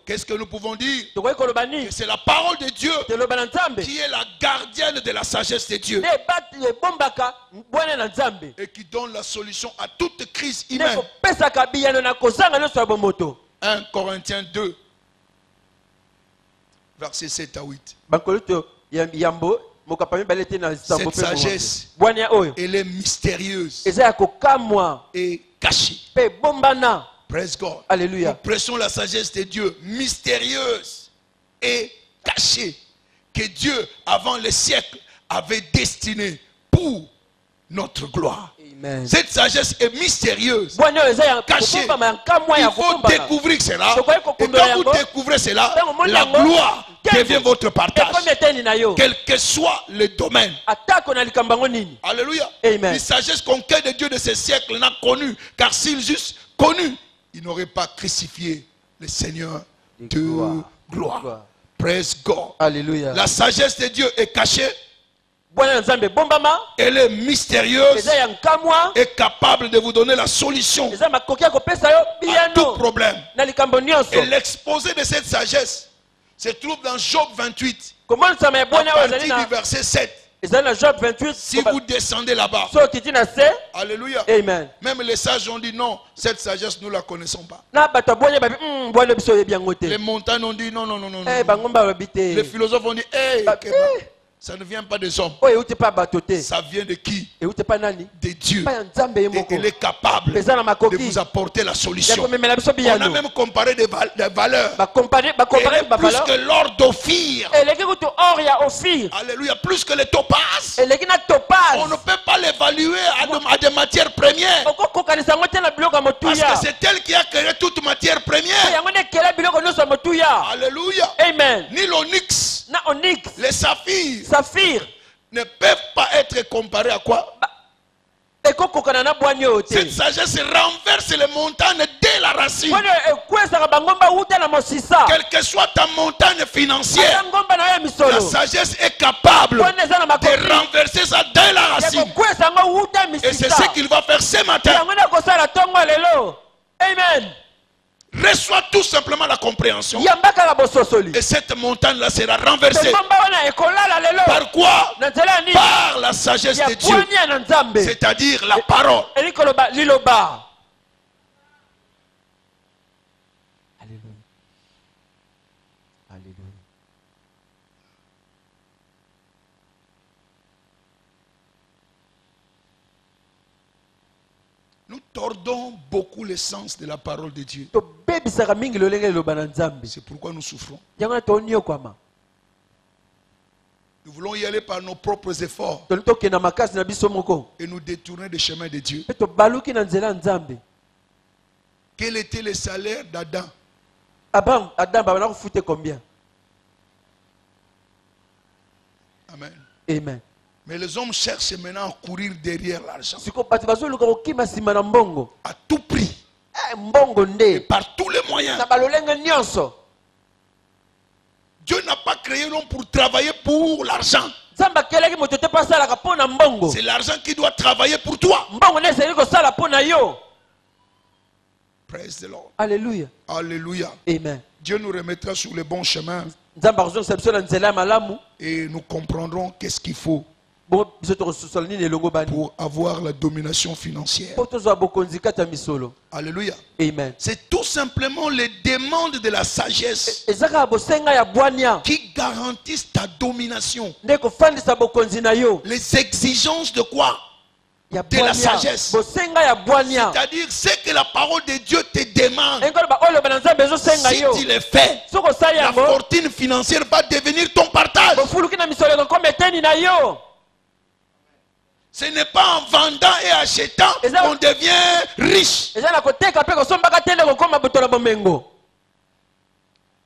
Qu'est-ce que nous pouvons dire? Que c'est la parole de Dieu qui est la gardienne de la sagesse de Dieu et qui donne la solution à toute crise humaine. 1 Corinthiens 2 versets 7 à 8. Cette sagesse, elle est mystérieuse et cachée. Praise God. Alléluia. Nous prêchons la sagesse de Dieu, mystérieuse et cachée, que Dieu, avant les siècles, avait destinée pour notre gloire. Amen. Cette sagesse est mystérieuse, cachée. Il faut découvrir cela. Et quand vous découvrez cela, la gloire devient votre partage. Quel que soit le domaine. Alléluia. Amen. La sagesse qu'aucun de Dieu de ces siècles n'a connue. Car s'ils eussent connu, ils n'auraient pas crucifié le Seigneur de gloire. Praise God. Alléluia. La sagesse de Dieu est cachée. Elle est mystérieuse et capable de vous donner la solution à tout problème. Et l'exposé de cette sagesse se trouve dans Job 28, à partir du verset 7. ezali na Job 28 Si vous descendez là-bas, so okiti na se. alléluia. Amen. Même les sages ont dit non, cette sagesse nous la connaissons pas. Na bato abonye babi bwana biso yebi yango Les te. montagnes ont dit non, non, non, non. Eh non. bangomba babi Les te. philosophes ont dit, hey, Ba- ça ne vient pas des hommes. Oyo euti pa bato te. Ça vient de qui? Euti pa nani? De Dieu. Pa ya Nzambe ye Et moko. il est capable Eza na de makoki. vous apporter la Ya solution. komemela biso On a biyano. même comparé des valeurs. Ba comparer ba Elle est ba plus valeur. que l'or d'Ophir. Eleki kutu or ya Ophir. Alléluia. Plus que les topazes. Eleki na On ne topaz. peut pas l'évaluer à des matières premières. Okokokanisa yango te na biloko ya Parce motuya. que c'est elle qui a créé toute matière première. Yango nde ekela biloko nyonso ya motuya. Alléluia. Amen. Ni l'onyx, Na onyx, les saphirs saphir, ne peuvent pas être comparés à quoi? ekokokana na bwani oyo te. Cette sagesse renverse les montagnes dès la racine. Bwani ekwesaka bangomba wuta na mosisa. Quelle que soit ta montagne financière, Ata ngomba na yo ya la misolo. sagesse est capable Bwani eza na de makoki. renverser ça dès la Ya racine. kokwesa yango wuta Et c'est misisa. ce qu'il va faire ce matin. Yango nde akosala ntongo lelo. Amen. Reçois tout simplement la compréhension. Yamba kaka bososoli. Et cette montagne-là sera renversée. Ngomba wana ekolala lelo. Par quoi? Na nzela ya nini? Par la sagesse Ya de Dieu. bwani ya na Nzambe. C'est-à-dire la parole. Elikoloba liloba. Alléluia. Alléluia. Nous tordons beaucoup le sens de la parole de Dieu. Tobebisaka mingi lolenge liloba na Nzambe. C'est pourquoi nous souffrons. Yango na toniokwama. Nous voulons y aller par nos propres efforts Toli tokenda makasi na biso moko. et nous détourner des chemins de Dieu. Mpe tobaluki na nzela ya Nzambe. Quel était le salaire d'Adam? Adam babana kofute combien? Amen. Amen. Mais les hommes cherchent maintenant à courir derrière l'argent. Siko bato bazoluka kokima nsima na mbongo. À tout prix. Mbongo Et nde. par tous les moyens. Na balolenge nyonso. Dieu n'a pas créé l'homme pour travailler pour l'argent. Nzambe akelaki moto te mpo asalaka mpo na mbongo. C'est l'argent qui doit travailler pour toi. Mbongo nde esengeli kosala mpo na yo. Praise the Lord. Alléluia. Alléluia. Amen. Dieu nous remettra sur le bon chemin Nzambe akozongisa biso na nzela ya malamu. et nous comprendrons qu'est-ce qu'il faut Bongo biso tokososola nini elongo bani. pour avoir la domination financière. Mpo tozwa bokonzi kati ya misolo. Alléluia. Amen. C'est tout simplement les demandes de la sagesse Eza kaka bosenga ya bwania qui garantissent ta domination. nde kofandisa bokonzi na yo. Les exigences de quoi? Ya De la bwania. sagesse. Bosenga ya bwania. C'est-à-dire ce que la parole de Dieu te demande. Enkoloba oyo loba na Nzambe ezosenga Si yo. tu le fais, Soki osali la yango fortune financière va devenir ton partage. bofuluki na misolo ekokoma eteni na yo. Ce n'est pas en vendant et achetant Et ça- qu'on devient riche. Eza na koteka mpe kosombaka te nde kokoma boto na bomengo.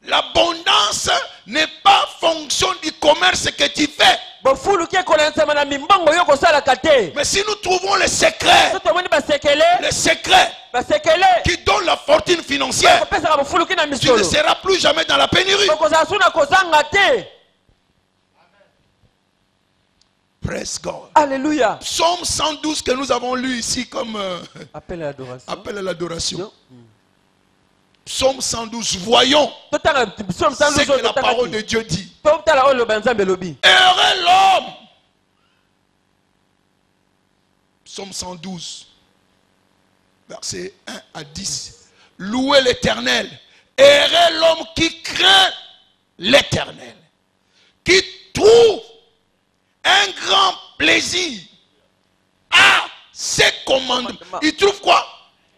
L'abondance n'est pas fonction du commerce que tu fais. Bofuluki ekola nsima na mimbongo yo kosalaka te. Mais si nous trouvons le secret So tomoni basekele qui donne la fortune financière, kopesaka bofuluki na tu ne misolo. seras plus jamais dans la pénurie. Okozala su na kozanga te. Praise God. Alléluia. Psaume 112 que nous avons lu ici comme Appel à l'adoration. appel à l'adoration. Psaume 112, voyons Totanga psaume ce que la parole de totanga. Dieu dit. Totala oyo loba Nzambe lobi. Heureux l'homme. Psaume 112, versets 1 à 10. Louez l'Éternel. Heureux l'homme qui craint l'Éternel, qui trouve un grand plaisir à ses commandements. Il trouve quoi?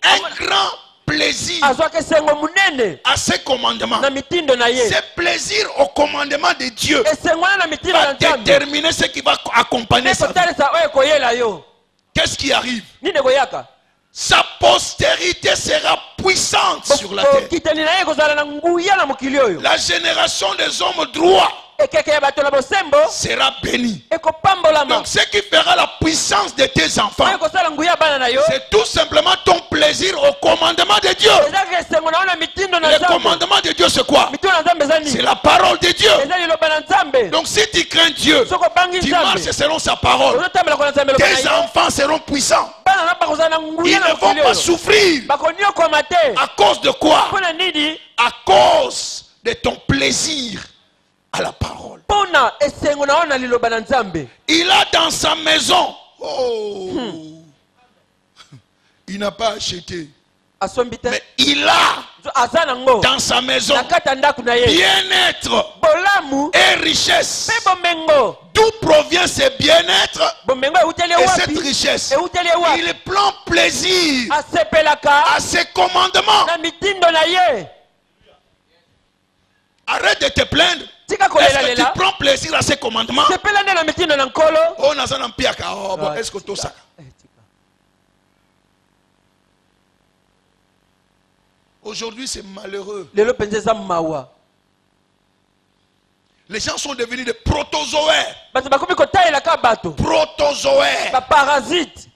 Un grand plaisir Azwaka esengo munene à ses commandements. na mitindo na ye. Ce plaisir au commandement de Dieu Esengo wana na mitindo va na Nzambe. déterminer ce qui va accompagner sa vie. Ekotalisa oyo ekoyela yo. Qu'est-ce qui arrive? Nini ekoyaka? Sa postérité sera puissante sur la terre. Kitani na ye ekozala na nguya na mokili oyo. La génération des hommes droits Ekeke ya bato na bosembo sera bénie. ekopambolama. Donc ce qui fera la puissance de tes enfants, Oyo ekosala nguya ya bana na yo. c'est tout simplement ton plaisir au commandement de Dieu. Ezaka esengo na yo na mitindo na Le Nzambe. commandement de Dieu, c'est quoi? Mitindo na Nzambe eza C'est nini? la parole de Dieu. Eza liloba na Nzambe. Donc si tu crains Dieu, Soki obangi tu Nzambe. marches selon sa parole. Ozotambela kona Nzambe loba na Tes ye. enfants seront puissants. Bana na bakozala na Ils nguya na ne vont mokili pas oyo. souffrir. Bakonyokoma te. À cause de quoi? Mpona nini? À cause de ton plaisir à la parole. Pona esengo na ona liloba na Nzambe. Il a dans sa maison. Oh. Il n'a pas acheté. Asombite. Mais il a Azanango. dans sa maison Nakata ndaku na ye. bien-être Bolamu. et richesse. Pe bomengo. D'où provient ce bien-être Bomengo eutele et wapi? cette richesse? Eutele wapi? Il prend plaisir Asepelaka. à ses commandements. Na mitindo na ye. Arrête de te plaindre. Tika Est-ce kolela que tu lela. prends plaisir à ces commandements? Sepela na mitindo na nkolo. Oh, nazana mpiaka. Oh, bon, est-ce que tout ça? Aujourd'hui, c'est malheureux. Lelo penjeza mawa. Les gens sont devenus des protozoaires. Bato bakomi kotaela ka bato. Protozoaires. Ba parasite.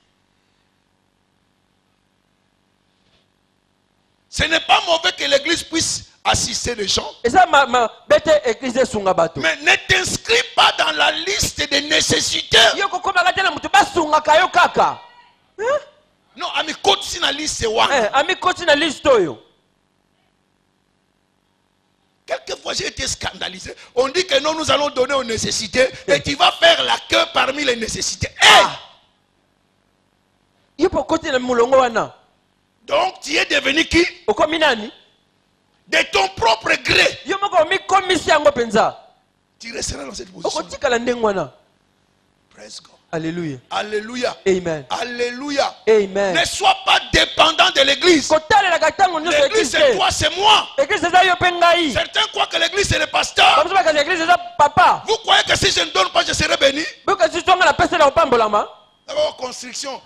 Ce n'est pas mauvais que l'église puisse assister les gens. Eza ma bete église sunga bato. Mais ne t'inscris pas dans la liste des nécessités. Yo kokoma kati na mutu basunga kayo kaka. Non, ami, côte si la liste c'est one. Ami koti na liste oyo. Quelquefois, j'ai été scandalisé. On dit que non, nous allons donner aux nécessités et tu vas faire la queue parmi les nécessités. Hey! Yo po koti na mulongo wana. Donc, tu es devenu qui? Okomi nani? De ton propre gré. Yo moko mi komisi yango penza. Tu resteras dans cette position. Okotikala ndenge wana. Praise God. Alléluia. Alléluia. Amen. Alléluia. Amen. Ne sois pas dépendant de l'église. Kotalelaka ntango nyonso L'église, c'est toi, c'est moi. Église eza yo mpe ngai. Certains croient que l'église, c'est le pasteur. Bamosusu bakasi église eza papa. Vous croyez que si je ne donne pas, je serai béni? Bokasi songa na pesa na kopambolama. D'abord, construction.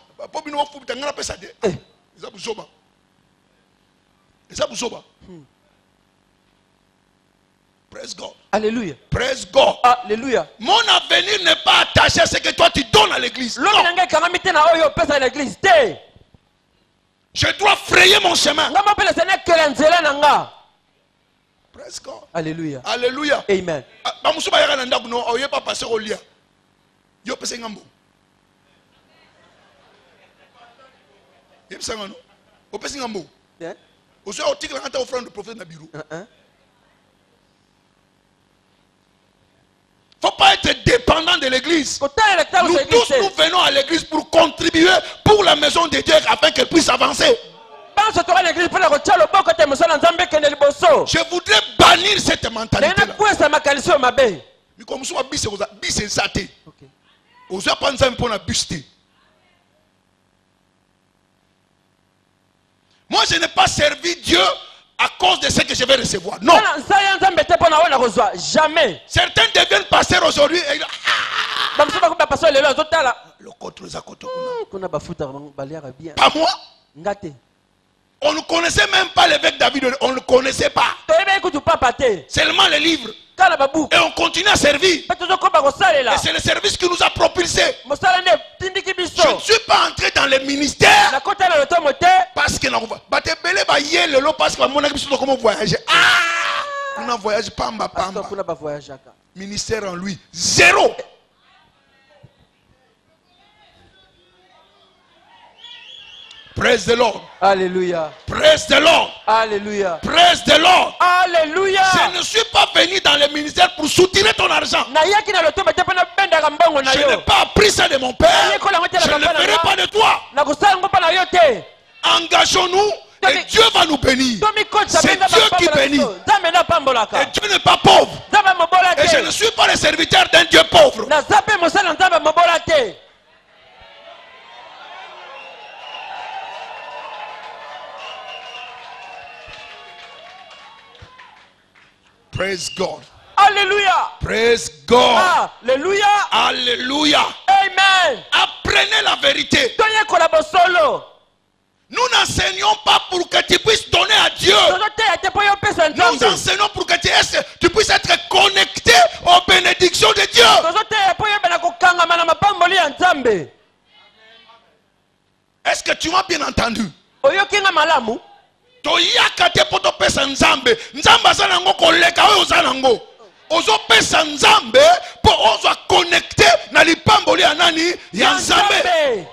Praise God. Alléluia. Praise God. Alléluia. Mon avenir n'est pas attaché à ce que toi tu donnes à l'église. Non. Lobi nanga kanga mite na oyo pesa na église te. Je dois frayer mon chemin. Ngama pele sene kele nzela nanga. Praise God. Alléluia. Alléluia. Amen. Ba musuba yaka na ndaku no oye pas passer au lia. Yo pese ngambo. Yebisa ngano. O pese ngambo. Yeah. Oso otikla ngata offrande du prophète na bureau. Il ne faut pas être dépendant de l'église. Nous tous, nous venons à l'église pour contribuer pour la maison de Dieu afin qu'elle puisse avancer. Je voudrais bannir cette mentalité. Moi, je n'ai pas servi Dieu à cause de ce que je vais recevoir. Non. Jamais. Certains deviennent pasteurs aujourd'hui et pas moi. On ne connaissait même pas l'évêque David. On ne le connaissait pas. Seulement les livres. Et on continue à servir. Et c'est le service qui nous a propulsés. Je ne suis pas entré dans le ministère parce que comment voyager. On a voyagé pamba pamba. Ministère en lui zéro. Praise the Lord. Alléluia. Praise the Lord. Alléluia. Praise the Lord. Alléluia. Je ne suis pas venu dans le ministère pour soutirer ton argent. Je n'ai pas appris ça de mon père. Je ne le ferai pas de toi. Engageons-nous et Dieu va nous bénir. C'est Dieu qui bénit. Et Dieu n'est pas pauvre. Et je ne suis pas le serviteur d'un Dieu pauvre. Praise God. Alléluia. Praise God. Alléluia. Alléluia. Amen. Apprenez la vérité. Nous n'enseignons pas pour que tu puisses donner à Dieu. Nous enseignons pour que tu puisses être connecté aux bénédictions de Dieu. Est-ce que tu m'as bien entendu? Toyaka te poto pesa nzambe nzambe azana ngo koleka oyo ozana ngo ozo pesa nzambe po ozo connecté na lipamboli ya nani ya nzambe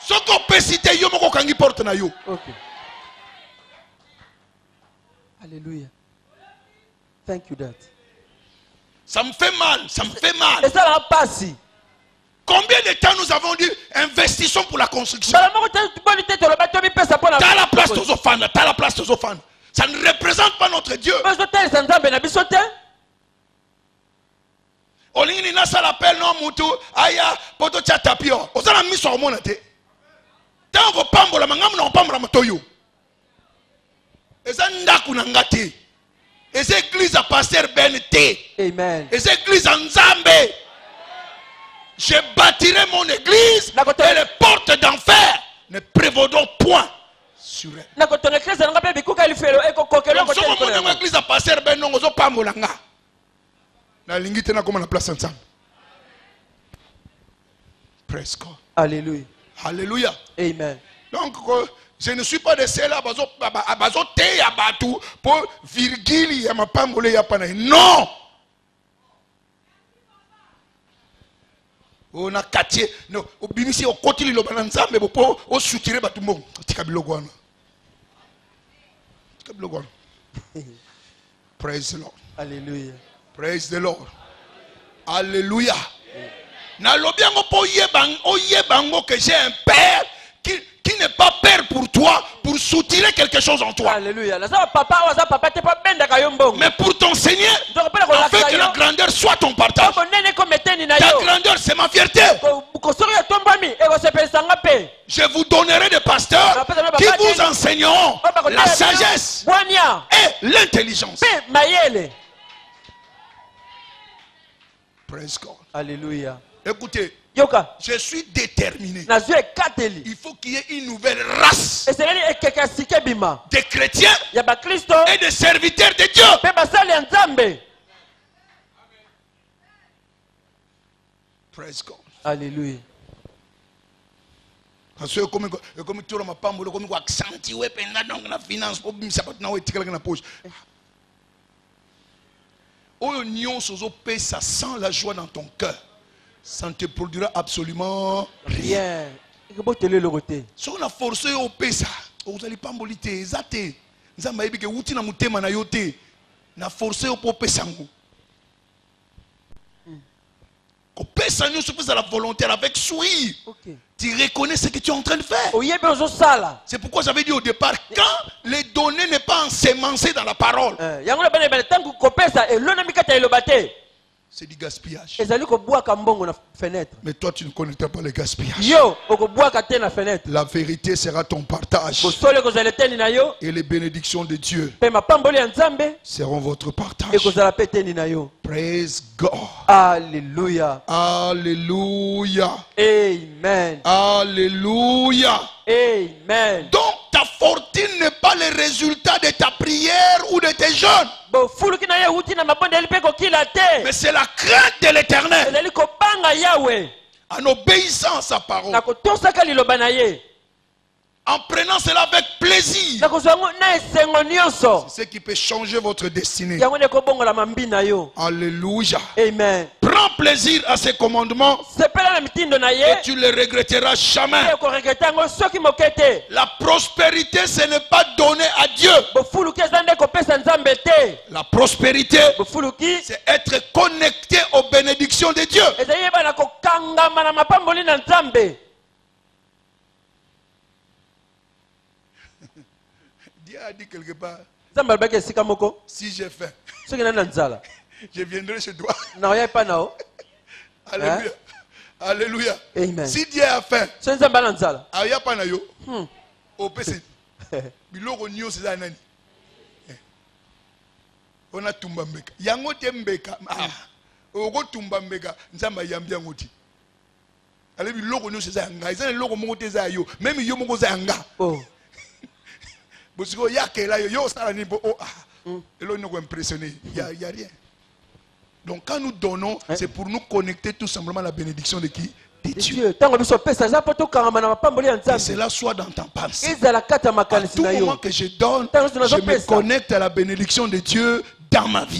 soko pesi te yo moko kangi porte na yo. Okay. Alléluia. Thank you, Dad. Ça me fait mal, ça me fait mal. ezala mpasi. Combien de temps nous avons dit investissons pour la construction? Mbala moko toboni te toloba tomipesa mpo na T'as la place aux offrandes, t'as la place aux offrandes. Ça ne représente pas notre Dieu. tozotelisa nzambe na biso te. Olingi na ça l'appelle non mutu aya poto cha tapio. Ozala miso omona te. Tango pambola mangamu na pambola matoyo. Eza ndaku na ngate. Eza église à pasteur Ben T. Amen. Eza église en Nzambe. Je bâtirai mon église et les portes d'enfer ne prévaudront point sur elle. nakotonga eklise nanga mpe bikuka lifelo ekokokelo Donc, si on a église à pasteur Ben non ozo pambola nga. Na lingi te na koma na place ensemble. Praise God. Alléluia. Alléluia. Amen. Donc, je ne suis pas de ceux-là, bazo te ya batu pour virgule ya mapambole ya pana. Non. On a quartier. Non. Au bimisi au côté li lobana nzambe pour au soutirer batu mbongo. Tika biloko wana. Tika biloko wana. Praise the Lord. Alléluia. Praise the Lord. Alléluia. Na lobiango po yebango que j'ai un père qui n'est pas père pour toi, pour soutirer quelque chose en toi. Alléluia. Naza papa waza papa te pa bendaka yo mbongo. Mais pour t'enseigner, afin que la grandeur soit ton partage. Ta grandeur, c'est ma fierté. Je vous donnerai des pasteurs qui vous enseigneront la sagesse et l'intelligence. Praise God. Alléluia. Écoutez, Yoka. je suis déterminé. Il Il faut qu'il y ait une nouvelle race de chrétiens et de serviteurs de Dieu. Praise God. Alléluia. Parce que comme tu as ma pambo, comme tu as accentué pendant la finance, pour que ça ne soit pas dans poche. Ça sent la joie dans ton cœur. Ça ne te produira absolument rien. Si on a forcé au pesa, vous allez pas m'boliter, zate. Nous avons dit que vous avez été na yote, na forcé au pesango. Au pesango, c'est à la volonté avec sourire. Tu reconnais ce que tu es en train de faire. C'est pourquoi j'avais dit au départ, quand les données n'est pas ensemencées dans la parole, c'est du gaspillage. Mais toi, tu ne connais pas le gaspillage. La vérité sera ton partage. Et les bénédictions de Dieu seront votre partage. Praise God. Alléluia. Alléluia. Amen. Alléluia. Amen. Donc ta fortune n'est pas le résultat de ta prière ou de tes jeûnes. Mais c'est la crainte de l'Éternel. En obéissant à sa parole. En prenant cela avec plaisir. C'est ce qui peut changer votre destinée. Alléluia. Amen. Prends plaisir à ces commandements et tu ne les regretteras jamais. La prospérité, ce n'est pas donné à Dieu. La prospérité, c'est être connecté aux bénédictions de Dieu. Dieu a dit quelque part, si j'ai faim, je viendrai chez toi. Alléluia. Alléluia. Amen. Si Dieu a faim, il n'y a pas de au PC. Biloko nyo c'est ça nani. On a tumbambeka. Yango tembeka. Ah. Ogo tumbambeka. Nzamba yambia ngoti. Ale biloko nyo c'est ça nga. Isa loko moko te za yo. Même yo moko za nga. Oh. Bosiko yakela yo sala ni bo oh ah. Elo nyo ko impressionner. Il y a rien. Donc quand nous donnons, c'est pour nous connecter tout simplement à la bénédiction de qui? De Dieu. Que cela soit dans ta pensée. À tout moment que je donne, je me connecte à la bénédiction de Dieu dans ma vie.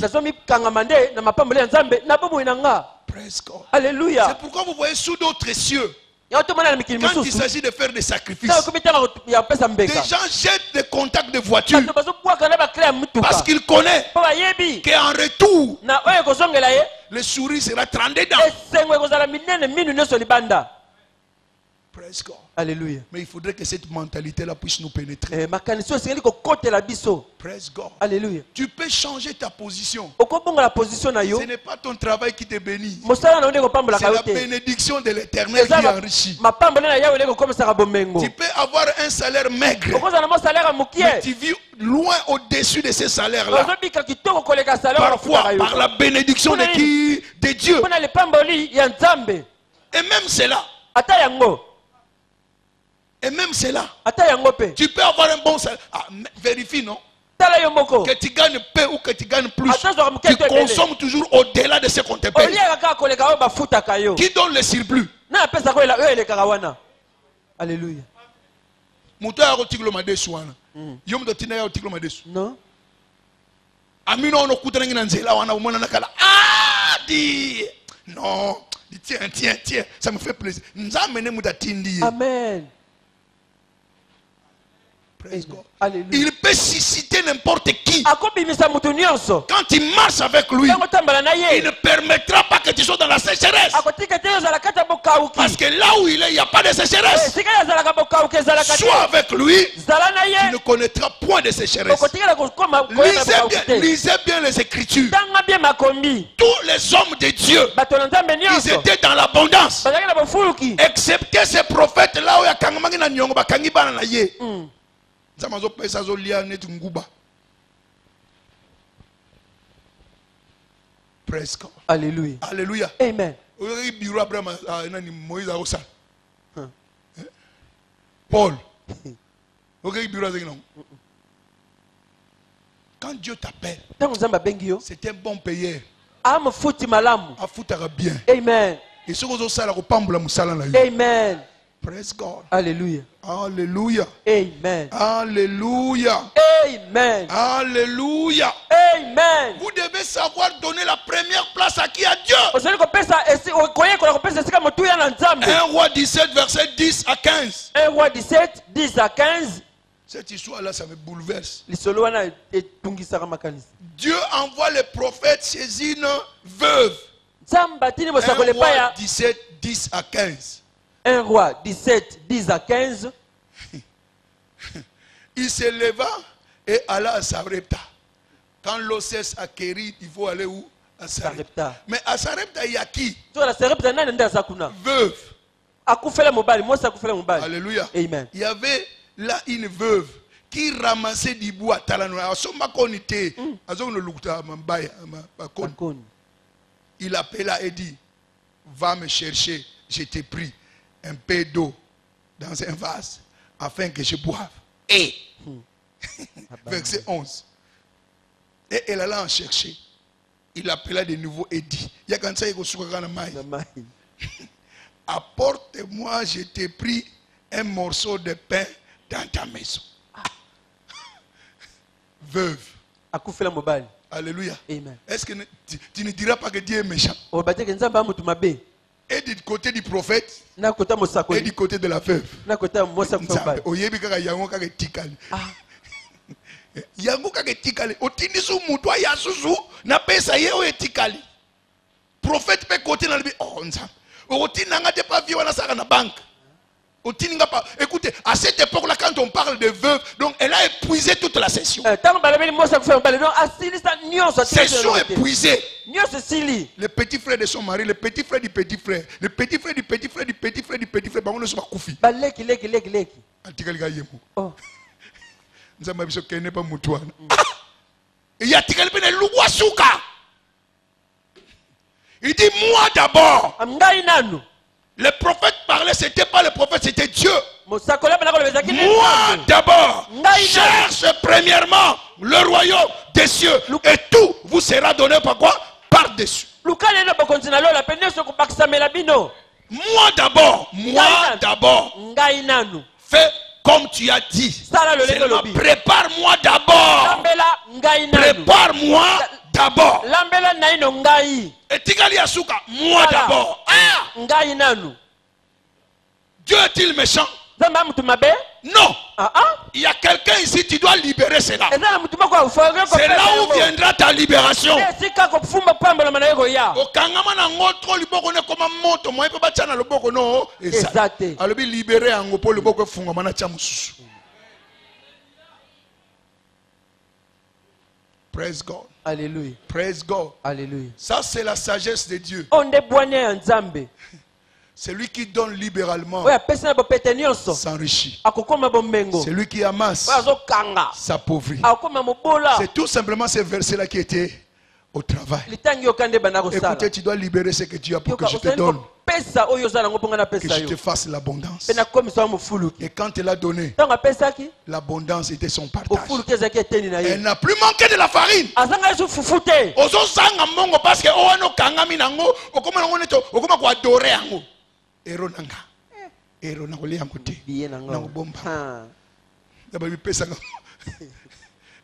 Praise God. Alléluia. C'est pourquoi vous voyez sous d'autres cieux, Quand il s'agit de faire des sacrifices, des des gens jettent des contacts de voiture parce qu'ils connaissent qu'en retour, le souris sera trempé dedans. Praise God. Alléluia. Mais il faudrait que cette mentalité-là puisse nous pénétrer. Praise God. Alléluia. Tu peux changer ta position. Ce Ce n'est pas ton travail qui te bénit. C'est la bénédiction de l'Éternel qui enrichit. Tu peux avoir un salaire maigre, mais tu vis loin au-dessus de ce salaire-là. Parfois, par la bénédiction de qui? De Dieu. Et même cela. Et même cela, tu peux avoir un bon salaire. Ah, vérifie, non? Que tu gagnes peu ou que tu gagnes plus, tu consommes toujours au-delà de ce qu'on te paye. Qui donne le surplus? Alléluia. Non. Non, tiens, ça me fait plaisir. Amen. Il peut susciter n'importe qui. Quand il marche avec lui, il ne permettra pas que tu sois dans la sécheresse. Parce que là où il est, il n'y a pas de sécheresse. Sois avec lui, tu ne connaîtras point de sécheresse. Lisez bien les Écritures. Tous les hommes de Dieu, ils étaient dans l'abondance. Excepté ces prophètes-là où il y a Kangamagi na Nyongo, Kangiba na Ye. Praise God. Alléluia. Alléluia. Amen. Paul. Quand Dieu t'appelle, c'est un bon payeur. Bien. Amen. Et ce que ça Amen. Praise God. Alléluia. Alléluia. Amen. Alléluia. Amen. Alléluia. Amen. Vous devez savoir donner la première place à qui? À Dieu. 1 Roi 17, verset 10 à 15. 1 Roi 17, 10 à 15. Cette histoire-là, ça me bouleverse. Dieu envoie les prophètes chez une veuve. 1 Roi 17, 10 à 15. 1 Roi 17, 10 à 15. Il se leva et alla à Sarepta. Quand l'Ocès acquérit, il faut aller où? À Sarepta. Mais à Sarepta, il y a qui? Veuve. Alléluia. Amen. Il y avait là une veuve qui ramassait du bois. Il appela et dit, va me chercher, je t'ai pris un peu d'eau dans un vase afin que je boive. Et verset 11. Et elle alla en chercher. Il appela de nouveau et dit, apporte-moi, je t'ai pris un morceau de pain dans ta maison. Veuve. Alléluia. Amen. Est-ce que tu ne diras pas que Dieu est méchant? Et du côté du prophète, et du côté de la veuve. Prophète peut côté dans le écoutez, à cette époque-là, quand on parle de veuve, donc elle a épuisé toute la session. Session épuisée. Le petit frère de son mari, le petit frère du petit frère, le petit frère du petit frère du petit frère du petit frère, on ne se koufi. Il dit moi d'abord. Le prophète parlait, c'était pas le prophète, c'était Dieu. Moi d'abord, cherche premièrement le royaume des cieux et tout vous sera donné par quoi? Par-dessus. Moi d'abord, fais comme tu as dit. Prépare-moi d'abord. Prépare-moi d'abord. Et Tigali Asuka, moi d'abord. Dieu est-il méchant? nzambe amutu mabe Non. ah Il y a quelqu'un ici, tu dois libérer cela. eza na mutu moko afogre C'est là où viendra ta libération. esika kofumba pambolama na ye koya Okangama na ngotro liboko ne koma moto moye pe bachana loboko no eza te alobi libérer yango po liboko efungama na tia mususu. Praise God. Alléluia. Praise God. Alléluia. Ça c'est la sagesse de Dieu. Onde bwanya ya nzambe. Celui qui donne libéralement Oya pesa na bopete nyonso. s'enrichit. Akokoma bomengo. Celui qui amasse Oya azokanga. s'appauvrit. Akokoma mobola. C'est tout simplement ces versets-là qui étaient au travail. Litangi okande bana kosala. Écoutez, tu dois libérer ce que tu as pour que je te Yoka, donne. pesa oyo zala ngo ponga na Que pesa je te yo. fasse l'abondance. Pena komisa mufuluki. Et quand elle a donné, Tanga pesa ki? l'abondance était son partage. Ofuluki ezaki eteni na Elle ye. n'a plus manqué de la farine. Azanga yesu fufute. Ozosanga mbongo parce que oano kangami nango okoma nango neto okoma ko adorer yango. Ero nanga. Ero nango le yango te. Biye nanga. Nango bomba. Ha. D'abord il pesa nga.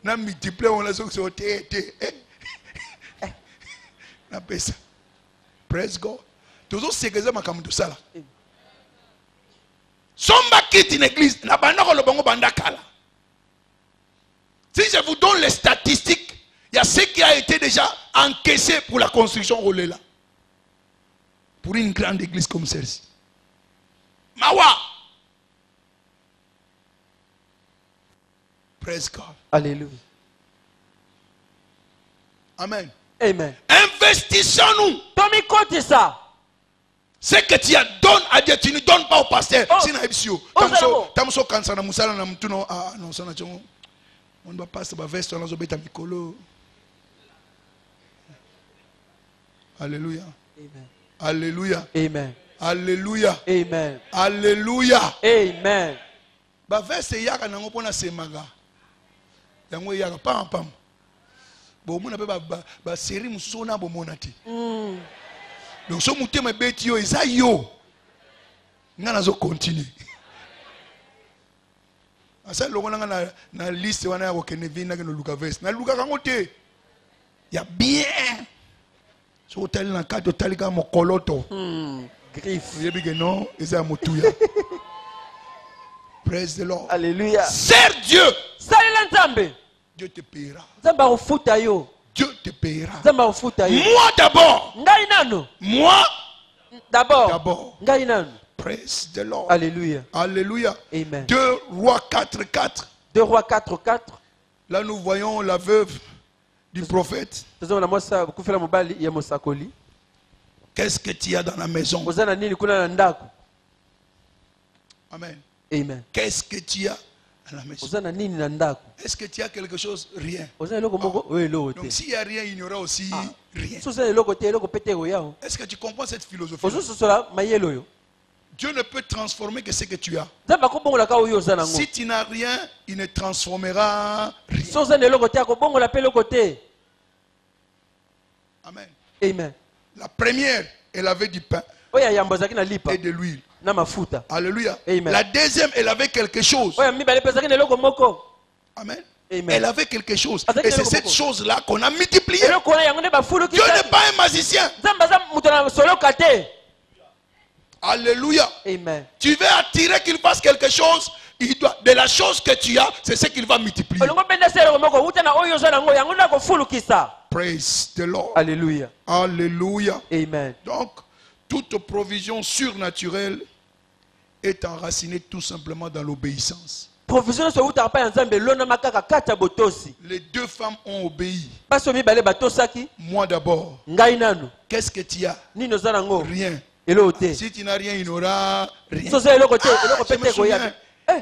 Na multiplier on la so te. Na pesa. Praise God. Tozo sekeza makambo to sala. Somba quitte une église na banda ko lobongo banda kala. Si je vous donne les statistiques, il y a ce qui a été déjà encaissé pour la construction Rolela. Pour une grande église comme celle-ci. Mawa. Praise God. Alléluia. Amen. Amen. Investissons-nous. Tomi koti ça. Ce que tu as, donne à Dieu, tu ne donnes pas au pasteur. Oh. Si na ebisio. Oh, Tamso kansa na musala na mtuno ah non ça na chongo. On doit passer ba veste on a zobeta mikolo. Alléluia. Amen. Alléluia. Amen. Alléluia. Amen. Alléluia. Amen. Ba veste yaka nango pona semaga. Yango yaka pam pam. Bo mona pe ba série mususu na bo monati. Donc so mutema beti yo eza yo. Ngana zo continue. Asa longo na liste wana ya ko kenevina ke no luka veste. Na luka kango te. Ya bien. So tali na kato tali ka mokoloto. Griffe. Yebi ke non, eza motuya. Praise the Lord. Alléluia. Sers Dieu. Salela nzambe. Dieu te paiera. Nzambe akofuta yo. Dieu te paiera. Nzambe akofuta yo. Moi d'abord. Ngai nano. Moi D'abord. d'abord. Ngai nano. Praise the Lord. Alléluia. Alléluia. Amen. 2 Rois 4:4. 2 Rois 4:4. Là nous voyons la veuve du prophète. Tozona mosa kufela mobali ya mosakoli. Qu'est-ce que tu as dans la maison? Ozana nini kuna na ndako? Amen. Amen. Qu'est-ce que tu as dans la maison? Ozana nini na ndako? Est-ce que tu as quelque chose? Rien. Ozana eloko moko oyo eloko te. Donc s'il n'y a rien, il y aura aussi rien. Sosa eloko te eloko pete oyao. Est-ce que tu comprends cette philosophie? Ozososola mayelo yo. Dieu ne peut transformer que ce que tu as. Nzambe akobongola ka oyo ozana ngo. Si tu n'as rien, il ne transformera rien. Sosa eloko te akobongola pe eloko te. Amen. Amen. La première, elle avait du pain Oya yambo zaki na lipa et de l'huile. na mafuta. Alléluia. Amen. La deuxième, elle avait quelque chose. Oya mibale pe zaki na eloko moko. Amen. Amen. Elle avait quelque chose. Avec Et c'est le cette beaucoup. chose-là qu'on a multipliée. Eloko na yango ne bafulu ki. Dieu n'est pas un magicien. Nzambe za muto na soloka te. Alléluia. Amen. Tu veux attirer qu'il fasse quelque chose, il doit, de la chose que tu as, c'est ce qu'il va multiplier. Olongo benda se eloko moko uta na oyo ozana ngo yango na kofulukisa. Praise the Lord. Alléluia. Alléluia. Amen. Donc, toute provision surnaturelle est enracinée tout simplement dans l'obéissance. Provision so uta pa ya Nzambe lona makaka kata botosi. Les deux femmes ont obéi. Baso mibale batosaki. Moi d'abord. Ngai nanu. Qu'est-ce que tu as? Nino zana ngo. Rien. Eloko te. Si tu n'as rien, il n'aura rien. Sosa eloko te eloko je me pete koya. souviens. Eh.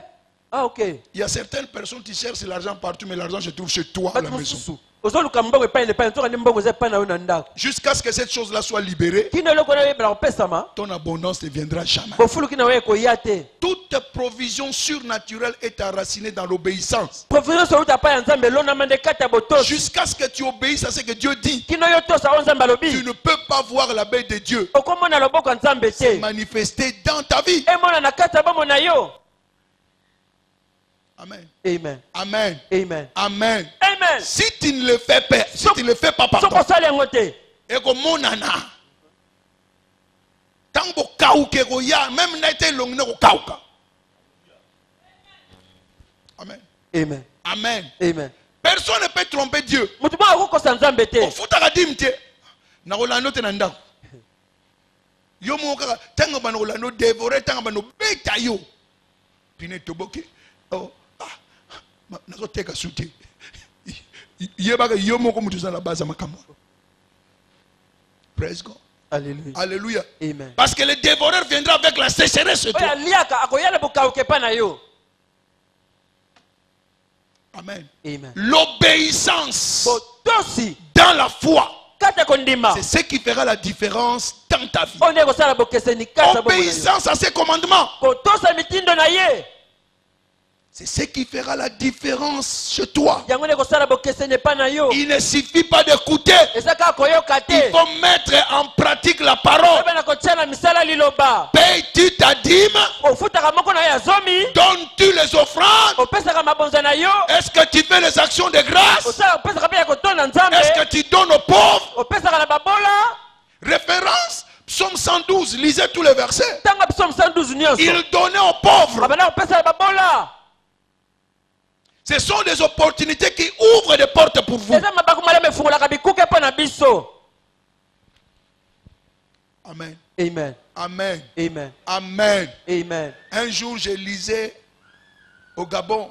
Ah OK. Il y a certaines personnes qui cherchent l'argent partout, mais l'argent se trouve chez toi à la Batu maison. mususu. Ozoluka mbongo epai ne epai nzoka ndi mbongo za epai na yo na ndako. Jusqu'à ce que cette chose-là soit libérée, Kino eloko na yebela kopesama. ton abondance ne viendra jamais. Bofulu kina we koya te. Toute provision surnaturelle est enracinée dans l'obéissance. Provision so uta pa ya Nzambe lona mande kata botosi. Jusqu'à ce que tu obéisses à ce que Dieu dit. Kino yo tosa o Nzambe Tu alobi. ne peux pas voir la main de Dieu Okomona loboko Nzambe te. manifester dans ta vie. Emona na kata bomo na yo. Amen. Amen. Amen. Amen. Amen. Amen. Si tu ne le fais pas, si tu ne le fais pas, Soko pardon, sale ngote. et comme mon nana, Tango kauke goya, même n'était long kauka. Amen. Amen. Amen. Amen. Personne ne peut tromper Dieu. Mutu ba akokosa nzambe te. On fout à dimte. Na rolando te nanda. Yo mo kaka tango ba rolando dévorer tango ba no beta yo. Pine toboki. Oh ah. Na zo teka souté. Yeba yo mo ko mutu za la base makambo. Praise God. Alléluia. Alléluia. Amen. Parce que le dévoreur viendra avec la sécheresse sur toi. Oya liaka akoyala bokauke pa na yo. Amen. Amen. L'obéissance Botosi dans la foi, kata kondima. c'est ce qui fera la différence dans ta vie. Onde ko sala bokeseni kata bobo. Obéissance à ses commandements, Kotosa mitindo na ye. c'est ce qui fera la différence chez toi. Yango ne ko sala bokeseni pa na yo. Il ne suffit pas d'écouter, Esaka koyoka te. il faut mettre en pratique la parole. Bana ko tsana misala liloba. Paye-tu ta dîme? Ofutaka moko na ya zomi. Donnes-tu les offrandes? Opesaka mabonza na yo. Est-ce que tu fais les actions de grâce? Osala opesaka pe ya kotona nzambe. Est-ce que tu donnes aux pauvres? Opesaka na babola. Référence, psaume 112, lisez tous les versets. Tanga psalm 112 nyonso. Il donnait aux pauvres. Abana opesa na babola. Ce sont des opportunités qui ouvrent des portes pour vous. Eza mabaku maleme fungolaka bikuke pa na biso. Amen. Amen. Amen. Amen. Amen. Amen. Un jour, je lisais au Gabon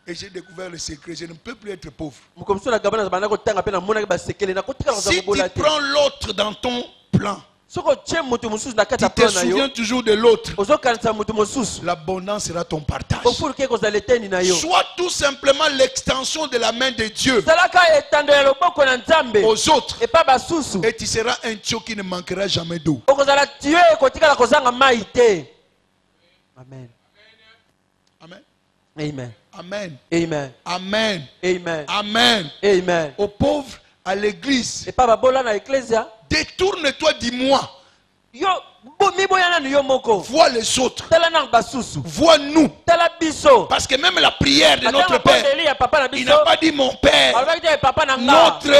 et j'ai découvert le secret. Je ne peux plus être pauvre. Mukomso na gabana bana ko tanga pe na mona ba sekele na kotika Si za tu bola te. prends l'autre dans ton plan, Soko tche mutu mususu na tu kata te plan na souviens yo. toujours de l'autre. Ozo kanisa mutu mususu. L'abondance sera ton partage. Ofuru ke ko za leteni na yo. Sois tout simplement l'extension de la main de Dieu Salaka etando ya loboko na nzambe. aux autres. E pa basusu. Et tu seras un tio qui ne manquera jamais d'eau. Okozala tuer kotika la kozanga mai te. Amen. Amen. Amen. Amen. Amen. Amen. Amen. Amen. Amen. Aux pauvres, à l'église. E pa babola na ecclesia. Détourne-toi, dis-moi. Yo mi boyana ni yo moko. Vois les autres. Tala na basusu. Vois nous. Tala biso. Parce que même la prière de notre Père, ya papa na il biso. n'a pas dit mon Père, Alobaki te papa na nga. notre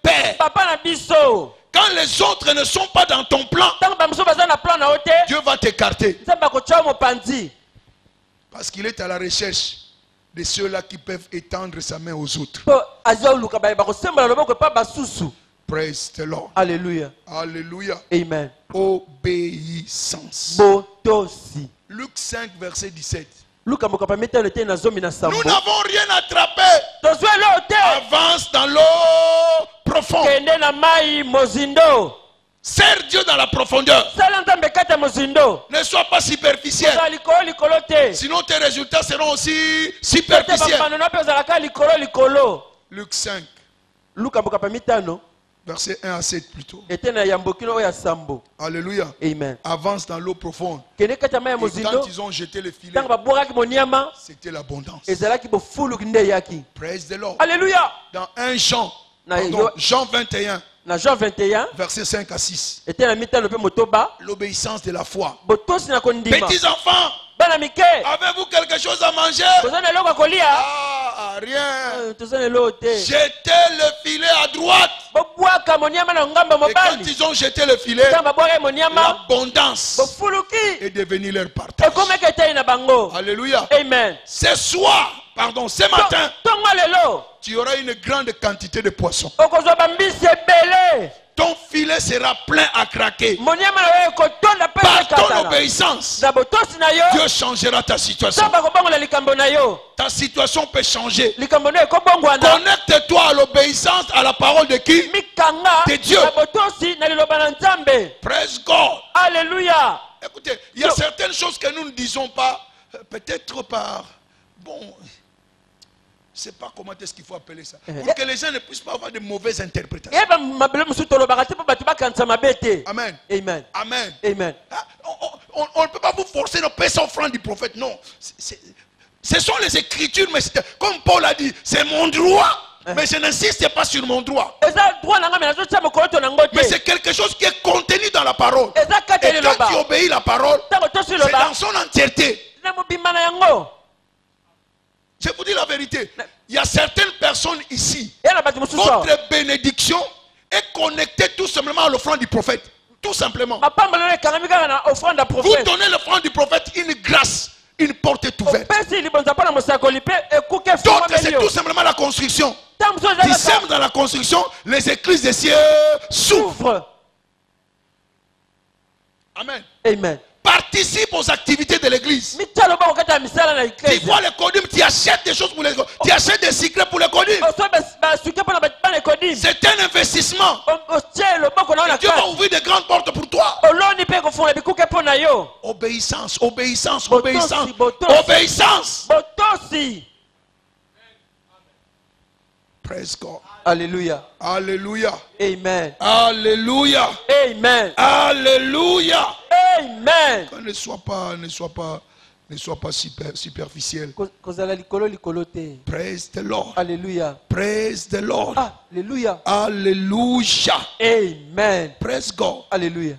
Père. Papa na biso. Quand les autres ne sont pas dans ton plan, Tango ba muso baza na plan na ote. Dieu va t'écarter. Nzamba ko tshwa mopanzi. Parce qu'il est à la recherche de ceux-là qui peuvent étendre sa main aux autres. Po azia uluka ba ko semba loboko pa basusu. Praise the Lord. Alléluia. Alléluia. Amen. Obéissance. Botosi. Luc 5, verset 17. Luka mokapa mitano te na zomi na sambo. Nous n'avons rien attrapé. Tozwe lo te. Avance dans l'eau profonde. Kende na mai mozindo. Sers Dieu dans la profondeur. Sala nzambe kata mozindo. Ne sois pas superficiel. Ozala likolo likolo te. Sinon tes résultats seront aussi Te superficiels. bapano na pe ozalaka likolo likolo. Luc 5, Luka mokapa mitano. verset 1 à 7 plutôt. Ete na yambokino oya sambo. Alléluia. Amen. Avance dans l'eau profonde. Kende kata mai Et mozindo. quand ils ont jeté le filet, Tango babwakaki moniama. c'était l'abondance. Ezalaki bofulu nde yaki. Praise the Lord. Alléluia. Dans 1 Jean, Na pardon, yo- Jean 21, Na Jean 21. verset 5 à 6. Ete na mitano pe motoba. L'obéissance de la foi. Botosi na kondima. Petits enfants, Bana mike. avez-vous quelque chose à manger? Tozana eloko kolia. Ah, rien. Tozana eloko te. Jetez le filet à droite. Bobwaka moniama na ngamba Et quand mobali. ils ont jeté le filet, Tango babwaka moniama. l'abondance Bofuluki. est devenue leur partage. Ekomeka etei na bango. Alléluia. Amen. Ce soir, pardon, ce matin, Tongo lelo. tu auras une grande quantité de poissons. Okozwa bambisi ebele. Ton filet sera plein à craquer. Moniama na yo ekotonda pe Par ton ekatana. obéissance, Na botosi na yo. Dieu changera ta situation. Samba kobongola likambo na yo. Ta situation peut changer. Likambo na yo ekobongwana. Connecte-toi à l'obéissance, à la parole de qui? Mikanga. De Dieu. Na botosi na liloba na nzambe. Praise God. Alléluia. Écoutez, il y a certaines choses que nous ne disons pas, peut-être par, bon, je ne sais pas comment est-ce qu'il faut appeler ça, pour que les gens ne puissent pas avoir de mauvaises interprétations. Eba mabele musu tolobaka te po bato bakanisa mabe te. Amen. Amen. Amen. Amen. Ah, on ne peut pas vous forcer de payer offrande du prophète, non. Ce sont les écritures, mais comme Paul a dit, c'est mon droit. Mais je n'insiste pas sur mon droit. Eza droit na nga me nazotia mokolo to nango Mais te. c'est quelque chose qui est contenu dans la parole. Eza Et kateli quand loba. tu obéis la parole, Tango tosi c'est loba. dans son entièreté. Na mobimba na yango. Je vous dis la vérité. Il y a certaines personnes ici. Yana bato mususu. Votre bénédiction est connectée tout simplement à l'offrande du prophète. Tout simplement. mapambano ekangami kaka na offrande ya Vous prophète donnez l'offrande du prophète une grâce, une porte est ouverte. opesi libonza mpo na mosakoli mpe ekuke D'autres, c'est efungwameli tout yo simplement la construction. ntango mosusu Qui eza sème dans la construction, les écluses des cieux s'ouvrent. ouvre. Amen. Amen. Participe aux activités de l'église. mitalo bakokata ya misala na Tu eklise vois les codymes, tu achètes des choses pour les codymes. Tu achètes des secrets pour les codymes. oso basuke mpo na bana ekodimi C'est un investissement. otie loboko na yo na Dieu va kati ouvrir de grandes portes pour toi. oloni mpe kofungola bikuke mpo na yo Obéissance, obéissance, Botosi, obéissance. botosi. Obéissance. botosi. Praise God. Alléluia. Alléluia. Amen. Alléluia. Amen. Alléluia. Amen. Ne sois pas superficiel. kozala likolo likolo te. Praise the Lord. Alléluia. Praise the Lord. Alléluia. Alléluia. Amen. Praise God. Alléluia.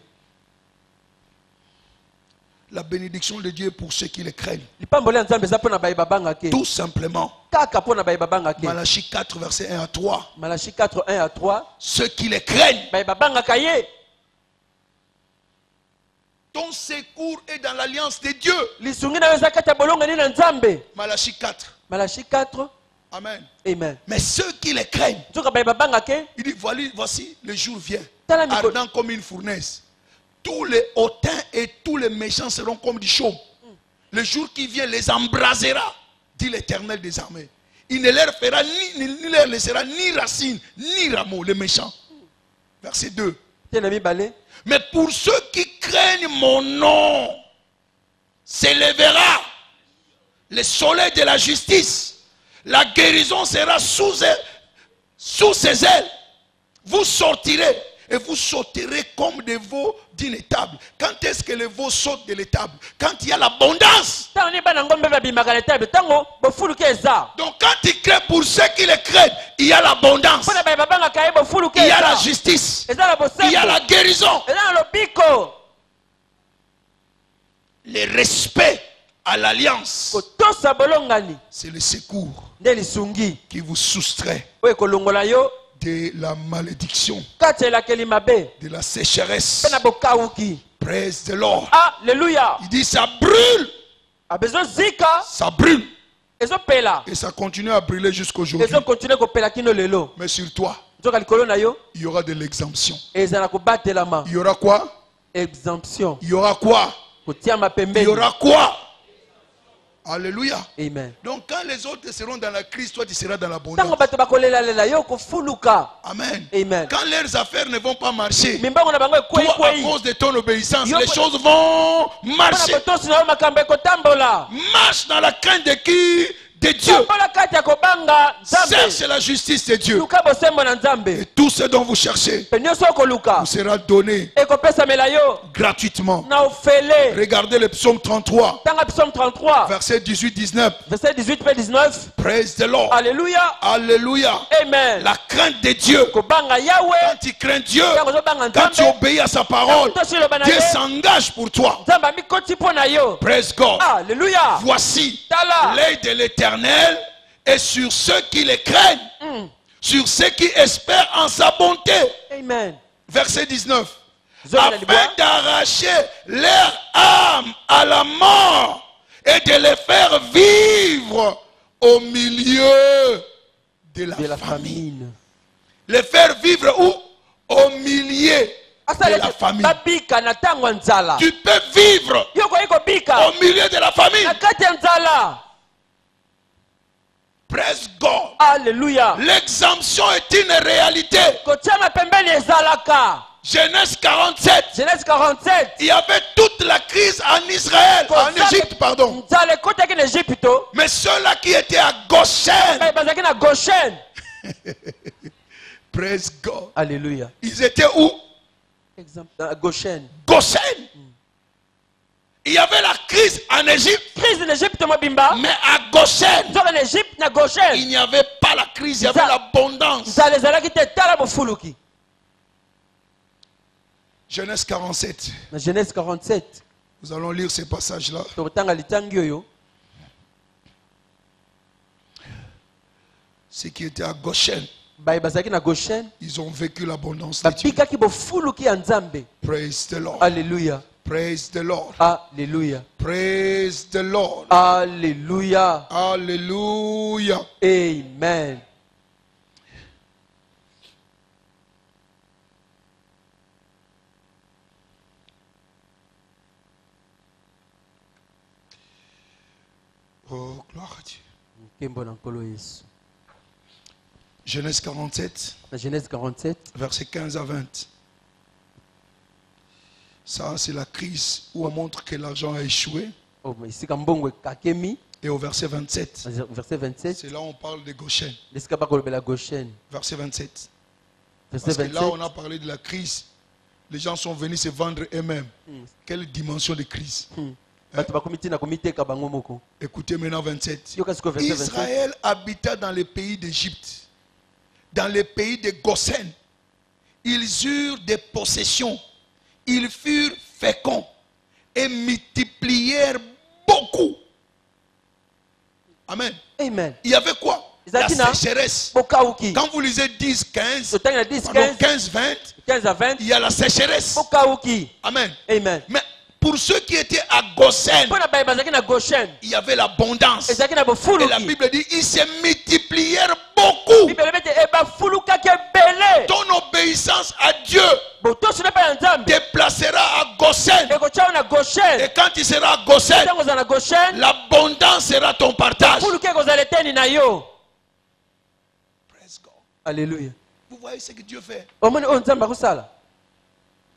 La bénédiction de Dieu pour ceux qui le craignent. lipamboli ya nzambe eza mpo na baye babangaka Tout simplement. kaka mpo na baye babangaka Malachie 4, verset 1 à 3. Malachie 4, 1 à 3 Ceux qui le craignent. baye babangaka ye Ton secours est dans l'alliance de Dieu. lisungi na yo eza kati ya bolongani na nzambe. Malachie 4. Malachie 4. Amen. Amen. Mais ceux qui le craignent. nzoka baye babangaka Il dit voici le jour vient. Tala miko- Ardent comme une fournaise. Tous les hautains et tous les méchants seront comme du chaume. Le jour qui vient les embrasera, dit l'Éternel des armées. Il ne leur fera ni leur laissera ni racine, ni rameau, les méchants. Verset 2. Te na mibale. Mais pour ceux qui craignent mon nom, s'élèvera le soleil de la justice. La guérison sera sous ses ailes. Vous sortirez et vous sauterez comme des veaux d'une étable. Quand est-ce que les veaux sautent de l'étable? Quand il y a l'abondance. Ntango ni bana ngombe babimaka na etabe ntango bofuluki eza. Donc quand il crée pour ceux qui le craignent, il y a l'abondance. Mpo na baye babangaka ye bofuluki Il y a la eza. justice. Eza na Il y a bosembo. la guérison. Eza na lobiko. Le respect à l'alliance. Kotosa bolongani. C'est le secours Nde lisungi. qui vous soustrait Oyo ekolongola yo de la malédiction, kati ya elakeli mabe de la sécheresse. mpe na bokawuki. Praise the Lord. Alléluia. Il dit ça brûle, abezozika ça brûle. ezopela Et ça continue à brûler jusqu'aujourd'hui. ezokontinue kopela kino lelo. Mais sur toi, nzoka likolo na yo il y aura de l'exemption. ezala kobatelama. Il y aura quoi? Exemption. Il y aura quoi? kotiama Il y pembeni. aura quoi? Alléluia. Amen. Donc quand les autres seront dans la crise, toi tu seras dans ntango l'abondance. bato bakolelalela yo kofuluka. Amen. Amen. Quand leurs affaires ne vont pas marcher, mimbango na bango toi à ekweikwei cause de ton obéissance, Yo- les choses vont mpona marcher. botosi na yo makambo ekotambola. Marche dans la crainte de qui? De Dieu. tambola kati ya kobanga nzambe. Cherche la justice de Dieu. luka bosembo na Et nzambe. tout ce dont vous cherchez mpe nyonso okoluka vous sera donné ekopesamela yo gratuitement. na ofele. Regardez le psaume 33, tanga psaume 33 verset 18-19. verset 18 mpe 19. Praise the Lord. Alléluia. Alléluia. Amen. La crainte de Dieu. kobanga yawe Quand tu crains Dieu, ntango ozobanga quand tu nzambe obéis à sa parole, tosi loba na Dieu ye s'engage pour toi. nzambe amikoti mpo na yo. Praise God. Alléluia. Voici Tala. l'œil de l'Éternel est sur ceux qui le craignent, sur ceux qui espèrent en sa bonté. Amen. Verset 19. Zone na Afin libwa. d'arracher leur âme à la mort et de les faire vivre au milieu de de la la famille. famine. Les faire vivre où? Au milieu de la famille. babika na ntango ya nzala. Tu peux vivre yo koki kobika au milieu de la famille. na kati ya nzala. Praise God. Alléluia. L'exemption est une réalité. kotiama pembeni ezalaka. Genèse 47. Genèse 47. Il y avait toute la crise en Israël, en Égypte, pardon. nzala ekotaki na egypto. Mais ceux-là qui étaient à Goshen, baye bazalaki na goshen. praise God. Alléluia. Ils étaient où? goshen. Goshen. Il y avait la crise en Égypte, crise na egypte mobimba. mais à Goshen, nzoka na egypte na goshen. il n'y avait pas la crise, il y avait l'abondance. nzala ezalaki te tala bofuluki. Genèse 47. na Genèse 47 Nous allons lire ces passages-là. tokotanga litangi oyo. Ceux qui étaient à Goshen, baye bazalaki na Goshen ils ont vécu l'abondance de Dieu. babikaki bofuluki ya Nzambe. Praise the Lord. Alléluia. Praise the Lord. Alléluia. Praise the Lord. Alléluia. Alléluia. Amen. Oh, gloire à Dieu. Nkembo na nkolo Yesu. Genèse 47, Na Genèse 47, versets 15 à 20. Ça, c'est la crise où on montre que l'argent a échoué. oh, esika mbongo ekakemi, Et au verset 27, na verset 27, c'est là où on parle de Goshen. esika bakolobela Goshen. Verset 27. Verset Parce que là, 27. on a parlé de la crise. Les gens sont venus se vendre eux-mêmes. Quelle dimension de crise. Bato bakomiti na komiteka bango moko. Écoutez maintenant 27. Yoka siko verset 27. Israël habita dans le pays d'Égypte, dans le pays de Goshen. Ils eurent des possessions. Ils furent féconds et multiplièrent beaucoup. Amen. Amen. Il y avait quoi? La Zatina. sécheresse. Bokauki. Quand vous lisez 10, 15, Sotangi na 10, pardon, 15, 15, 20, 15 à 20. il y a la sécheresse. Bokauki. Amen. Amen. Mais pour ceux qui étaient à Goshen, Pona baye bazalaki na Goshen. il y avait l'abondance. Ezalaki na Et la bofuluki. Bible dit, ils se multiplièrent beaucoup. Bible bete ebafulukaki ebele. Ton obéissance à Dieu Botosi na pa ya Nzambe. te placera à Goshen. Ekotia na Goshen. Et quand tu seras à Goshen, Tango za na Goshen. l'abondance sera ton partage. Fuluki ekozala eteni na yo. Praise God. Alléluia. Vous voyez ce que Dieu fait Omoni oyo Nzambe akosala.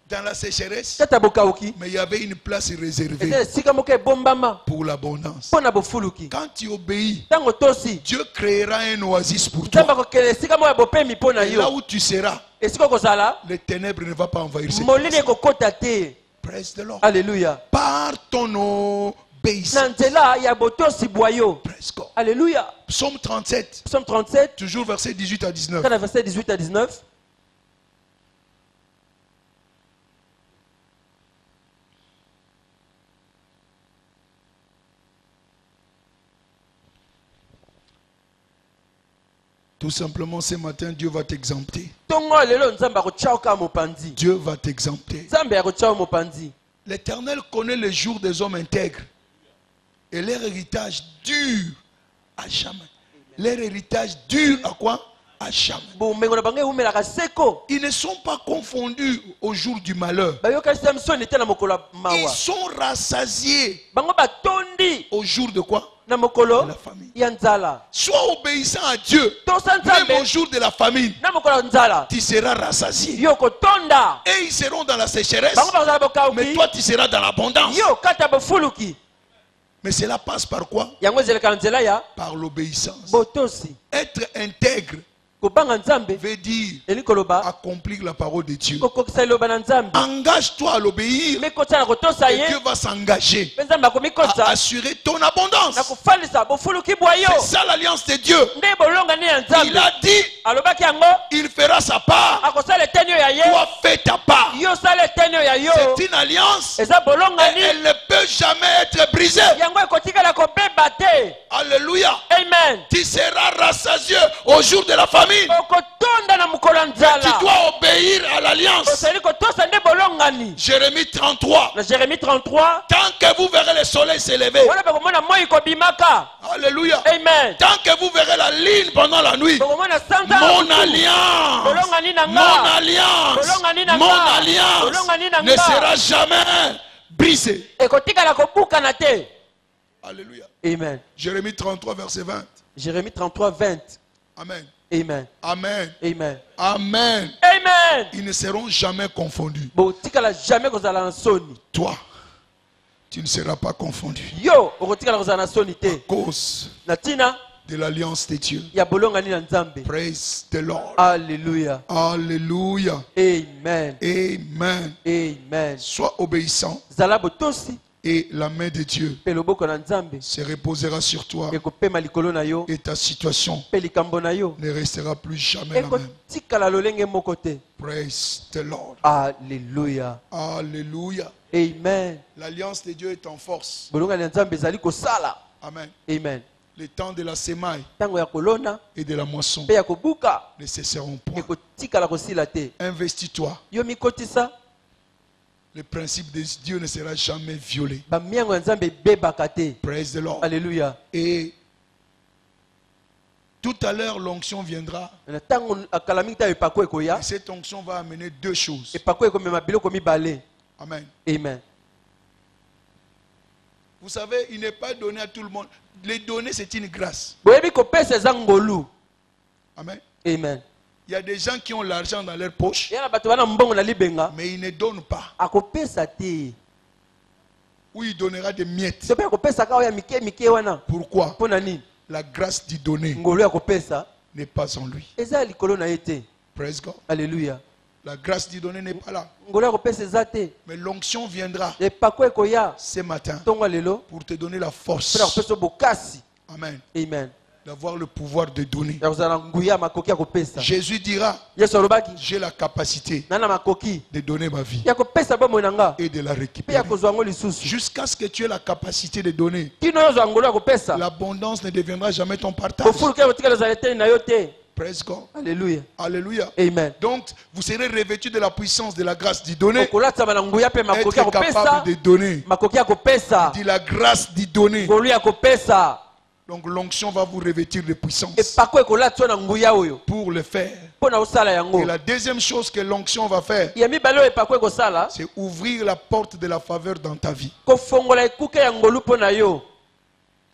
dans la sécheresse, Kata bokauki. mais il y avait une place Eza réservée esika moko ebombama pour l'abondance. mpona bofuluki. Quand tu obéis, Ntango tosi Dieu créera un oasis pour Nzambe toi. akokele esika moko ya bopemi mpo na Et là yo. où tu seras, Esika okozala les ténèbres ne vont pas envahir cette molili place. ekokota te. Praise the Lord. Alléluia. Par ton Na obéissance. nzela ya botosi bwa yo. Praise God. Alléluia. Psaume 37, Psaume 37, toujours verset 18 à 19. kana verset 18 à 19. Tout simplement, ce matin, Dieu va t'exempter. Tongo lelo Nzambe akotia ka mopanzi. Dieu va t'exempter. Nzambe akotia mopanzi. L'Éternel connaît les jours des hommes intègres. Et leur héritage dure à jamais. Leur héritage dure à quoi? À jamais. Bomengo na bango eumelaka seko. Ils ne sont pas confondus au jour du malheur. Bayokasi ya misoni te na mokolo ya Ils mawa. sont rassasiés Bango batondi au jour de quoi? na mokolo De la famille. ya nzala. Sois obéissant à Dieu. Tosa Même au Nzambe jour de la famine, na mokolo ya nzala. tu seras rassasié. Yo kotonda. Et ils seront dans la sécheresse. Bango bazala Mais bokauki. toi, tu seras dans l'abondance. Yo kata bofuluki. Mais cela passe par quoi? Yango ezeleka nzela ya Par l'obéissance. botosi. Être intègre Kobanga Nzambe veut dire eli koloba accomplir la parole de Dieu. kokokisa liloba na Nzambe. Engage-toi à l'obéir Mekotisa na kotosa et ye. Dieu va s'engager Mpe Nzambe à akomikotisa assurer ton abondance. na kofalisa bofuluki bwa yo. C'est ça l'alliance de Dieu. Nde bolongani ya Il Nzambe. a dit, Alobaki yango il fera sa part. akosala eteni oyo ya ye. Toi, fais ta part. Yo sala eteni oyo ya yo. C'est une alliance et Eza bolongani. elle ne peut jamais être brisée. Yango ekotikala kobeba te. Alléluia. Amen. Tu seras rassasié au jour de la famine. Okotonda na mokolo ya Tu nzala. dois obéir à l'alliance. Osali kotosa nde bolongani. Jérémie 33. Na Jérémie 33. Tant que vous verrez le soleil s'élever. Wana bakomona moi kobimaka. Alléluia. Amen. Tant que vous verrez la ligne pendant la nuit. Bakomona sanza. Mon alliance. Bolongani na Mon nga. alliance. Bolongani na Mon nga. alliance Bolongani na ne nga. sera jamais brisée. Ekotikala kobukana te. Alléluia. Amen. Jérémie 33, verset 20. Jérémie 33, 20. Amen. Amen. Amen. Amen. Amen. Amen. Ils ne seront jamais confondus. Botikala jamais kozala na soni. Toi, tu ne seras pas confondu. Yo, okotikala kozala na soni te. Cause Na tina de l'alliance de Dieu. ya bolongani na Nzambe. Praise the Lord. Alléluia. Alléluia. Amen. Amen. Amen. Sois obéissant Zala botosi et la main de Dieu pe loboko na Nzambe se reposera sur toi ekopema likolo na yo et ta situation pe likambo na yo ne restera plus jamais la même. ekotikala lolenge moko te. Praise the Lord. Alléluia. Alléluia. Amen. L'alliance de Dieu est en force. Bolongani na Nzambe ezali kosala. Amen. Amen. Le temps de la semaille ntango ya kolona et de la moisson mpe ya kobuka ne cesseront point. ekotikala kosila te. Investis-toi. Yo mikotisa Le principe de Dieu ne sera jamais violé. bamiango ya Nzambe ebebaka te. Praise the Lord. Alléluia. Et tout à l'heure, l'onction viendra. Ntango akala mingi ta epako ekoya, Et cette onction va amener deux choses. epako ekomema biloko mibale. Amen. Amen. Vous savez, il n'est pas donné à tout le monde. Les donner, c'est une grâce. Boyebi kopesa eza ngolu. Amen. Amen. Il y a des gens qui ont l'argent dans leur poche, Yana bato bana mbongo na libenga mais ils ne donnent pas. akopesa te. Ou il donnera des miettes. Sope akopesa ka ya mike mike wana. Pourquoi? Pona nini? La grâce d'y donner Ngolu ya kopesa n'est pas en lui. eza likolo na ye te. Praise God. Alléluia. La grâce d'y donner n'est pas là. Ngolu ya kopesa eza te. Mais l'onction viendra Epako ekoya ce matin tongo lelo pour te donner la force. pona kopesa bokasi. Amen. Amen. D'avoir le pouvoir de donner. Ya kozala nguya makoki ya kopesa. Jésus dira, Yesu alobaki j'ai la capacité nana makoki de donner ma vie ya kopesa bomoi na nga et de la mpe ya récupérer. kozwa ngo lisusu. Jusqu'à ce que tu aies la capacité de donner. Kino yozwa ngolu ya kopesa L'abondance ne deviendra jamais ton partage. kofuluka kotikala ezala eteni na yo te. Praise God. Alléluia. Alléluia. Amen. Donc, vous serez revêtus de la puissance de la grâce d'y donner. okolatama na nguya mpe makoki ya Être kopesa capable de donner. makoki ya kopesa Dit la grâce d'y donner. ngolu ya kopesa. Donc, l'onction va vous revêtir de puissance epako ekolatwa na nguya oyo pour le faire. mpo na osala yango. Et la deuxième chose que l'onction va faire, ya mibale oyo epako ekosala c'est ouvrir la porte de la faveur dans ta vie. kofongola ekuke ya ngolu mpo na yo.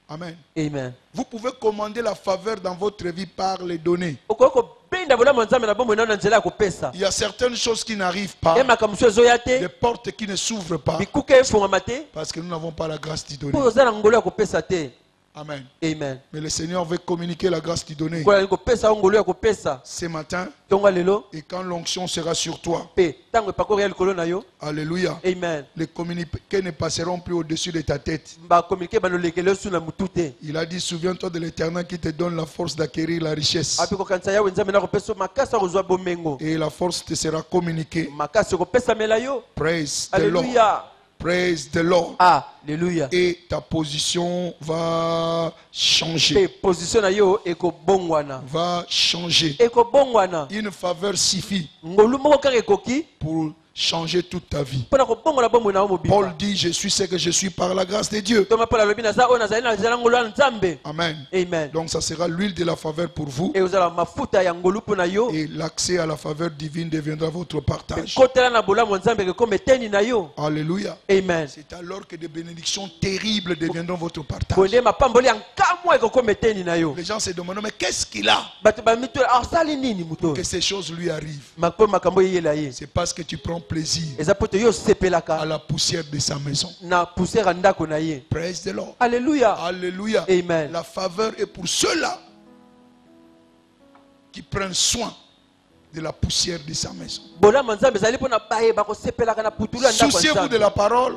Amen. Amen. Vous pouvez commander la faveur dans votre vie par les données. okoki kobenda bolamu ya Nzambe na bomoi na yo na nzela ya kopesa. Il y a certaines choses qui n'arrivent pas, ye makambo ezoya des te portes qui ne s'ouvrent pas, bikuke efungama te parce que nous n'avons pas la grâce d'y mpo donner. oza na ngolu ya kopesa te. Amen. Amen. Mais le Seigneur veut communiquer la grâce d'y donner kola kopesa yo ngolu ya kopesa ce matin. tongo lelo Et quand l'onction sera sur toi, mpe ntango epako oya likolo na yo. alléluia, Amen. les communiqués ne passeront plus au-dessus de ta tête. bakominike balolekele osu na mutu te. Il a dit, souviens-toi de l'Éternel qui te donne la force d'acquérir la richesse. api kokanisa yawe Nzambe na kopesa yo makasi ya kozwa bomengo. Et la force te sera communiquée. makasi ekopesamela yo. Praise the Lord. Alléluia. Praise the Lord. Alléluia. Et ta position va changer. mpe position na yo ekobongwana. Va changer. ekobongwana. Une faveur suffit ngolu moko kaka ekoki pour changer toute ta vie. mpona kobongola bomoi na yo mobimba. Paul dit, je suis ce que je suis par la grâce de Dieu. toma paul alobi naza oyo nazali na nzela ngolu ya Nzambe. Amen. Amen. Donc ça sera l'huile de la faveur pour vous. ekozala mafuta ya ngolu mpo na yo. Et l'accès à la faveur divine deviendra votre partage. kotela na bolamu ya Nzambe ekokoma eteni na yo. Alléluia. Amen. C'est alors que des bénédictions terribles deviendront votre partage. bonde mapamboli ya nkamwa ekokoma eteni na yo. Les gens se demandent, mais qu'est-ce qu'il a bato bamitole asali nini moto que ces choses lui arrivent? mpo makambo eyela ye. C'est parce que tu prends plaisir eza mpo te yo à osepelaka la poussière de sa maison. na poussière ya ndako na ye. Praise the Lord. Alléluia. Alléluia. Amen. La faveur est pour ceux-là qui prennent soin de la poussière de sa maison. bolamu ya Nzambe ezali mpo na bayeba kosepelaka na putulu ya ndako ya Souciez-vous de Nzambe. la parole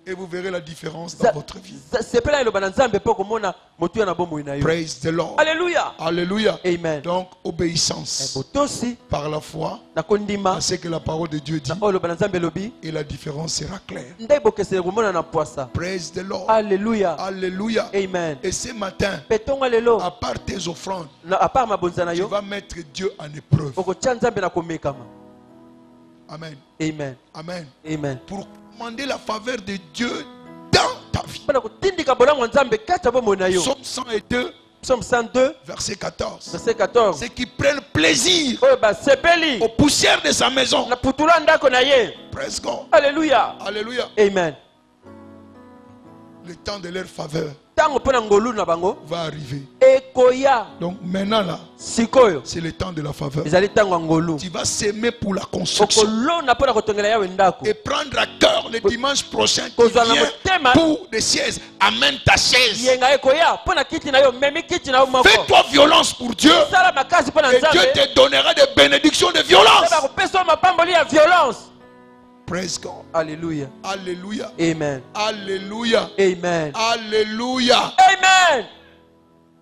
et vous verrez la différence dans votre vie. sepela eloba na Nzambe mpo komona motuya na bomoi na yo. Praise the Lord. Alléluia. Alléluia. Amen. Donc, obéissance botosi par la foi na kondima à ce que la parole de Dieu dit na oyo eloba na Nzambe elobi et la différence sera claire. nde bokesele komona na pwasa. Praise the Lord. Alléluia. Alléluia. Amen. Et ce matin, mpe ntongo lelo à part tes offrandes, à part mabonza na tu yo vas mettre Dieu en épreuve. okotya Nzambe na komekama. Amen. Amen. Amen. Amen. Pour demander la faveur de Dieu dans ta vie. mpona kotindika bolamu ya Nzambe kati ya bomoi na yo. Psaume 102, Psaume 102 verset 14. verset 14. Ceux qui prennent plaisir oyo basepeli aux poussières de sa maison. na putulu ya ndako na ye. Praise God. Alléluia. Alléluia. Amen. Le temps de leur faveur ntango mpona ngolu na bango va arriver. ekoya. Donc maintenant là, sikoyo c'est le temps de la faveur. ezali ntango ya ngolu. Tu vas s'aimer pour la construction okolona mpona kotongela yawe ndako. et prendre à cœur le dimanche prochain qui Kozwa na vient motema. pour des sièges. Amène ta chaise. yenga ekoya mpona kiti na yo memi kiti na yo moko. Fais-toi violence pour Dieu sala makasi mpona et Dieu Nzambe. te donnera des bénédictions de violence. Nzambe akopesa yo mapamboli ya violence. Praise God. Alléluia. Alléluia. Amen. Alléluia. Amen. Alléluia. Amen.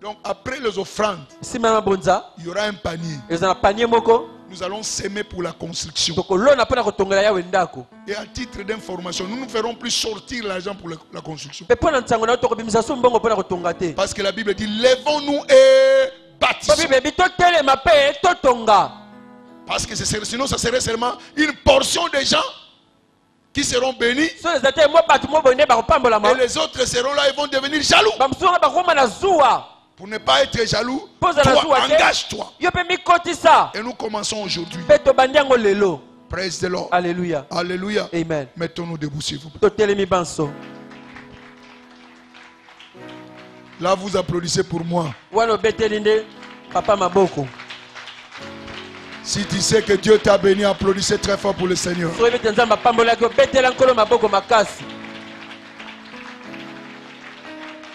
Donc après les offrandes, nsima na bonza il y aura un panier. eza na panier moko nous allons s'aimer pour la construction. tokolona mpona kotongela yawe ndako. Et à titre d'information, nous ne ferons plus sortir l'argent pour la construction. mpe mpona ntango na yo tokobimisa so mbongo mpona kotonga te. Parce que la Bible dit, lèvons-nous et bâtissons. bible ebi totelema mpe totonga. Parce que sinon, ça serait seulement une portion des gens qui seront bénis. so eza te mo bato mo boye nde bakopambolama. Et les autres seront là et vont devenir jaloux. bamosusu nga bakoma na zuwa. Pour ne pas être jaloux, Pose la toi, joue, ok? engage-toi. yo mpe mikotisa. Et nous commençons aujourd'hui. mpe tobandi yango lelo. Praise the Lord. Alléluia. Alléluia. Amen. Mettons-nous debout, s'il vous plaît. totelemi banso. Là, vous applaudissez pour moi. wana obeteli nde papa maboko. Si tu sais que Dieu t'a béni, applaudissez très fort pour le Seigneur. soki ete nzambe apambolaki obetela nkolo maboko makasi.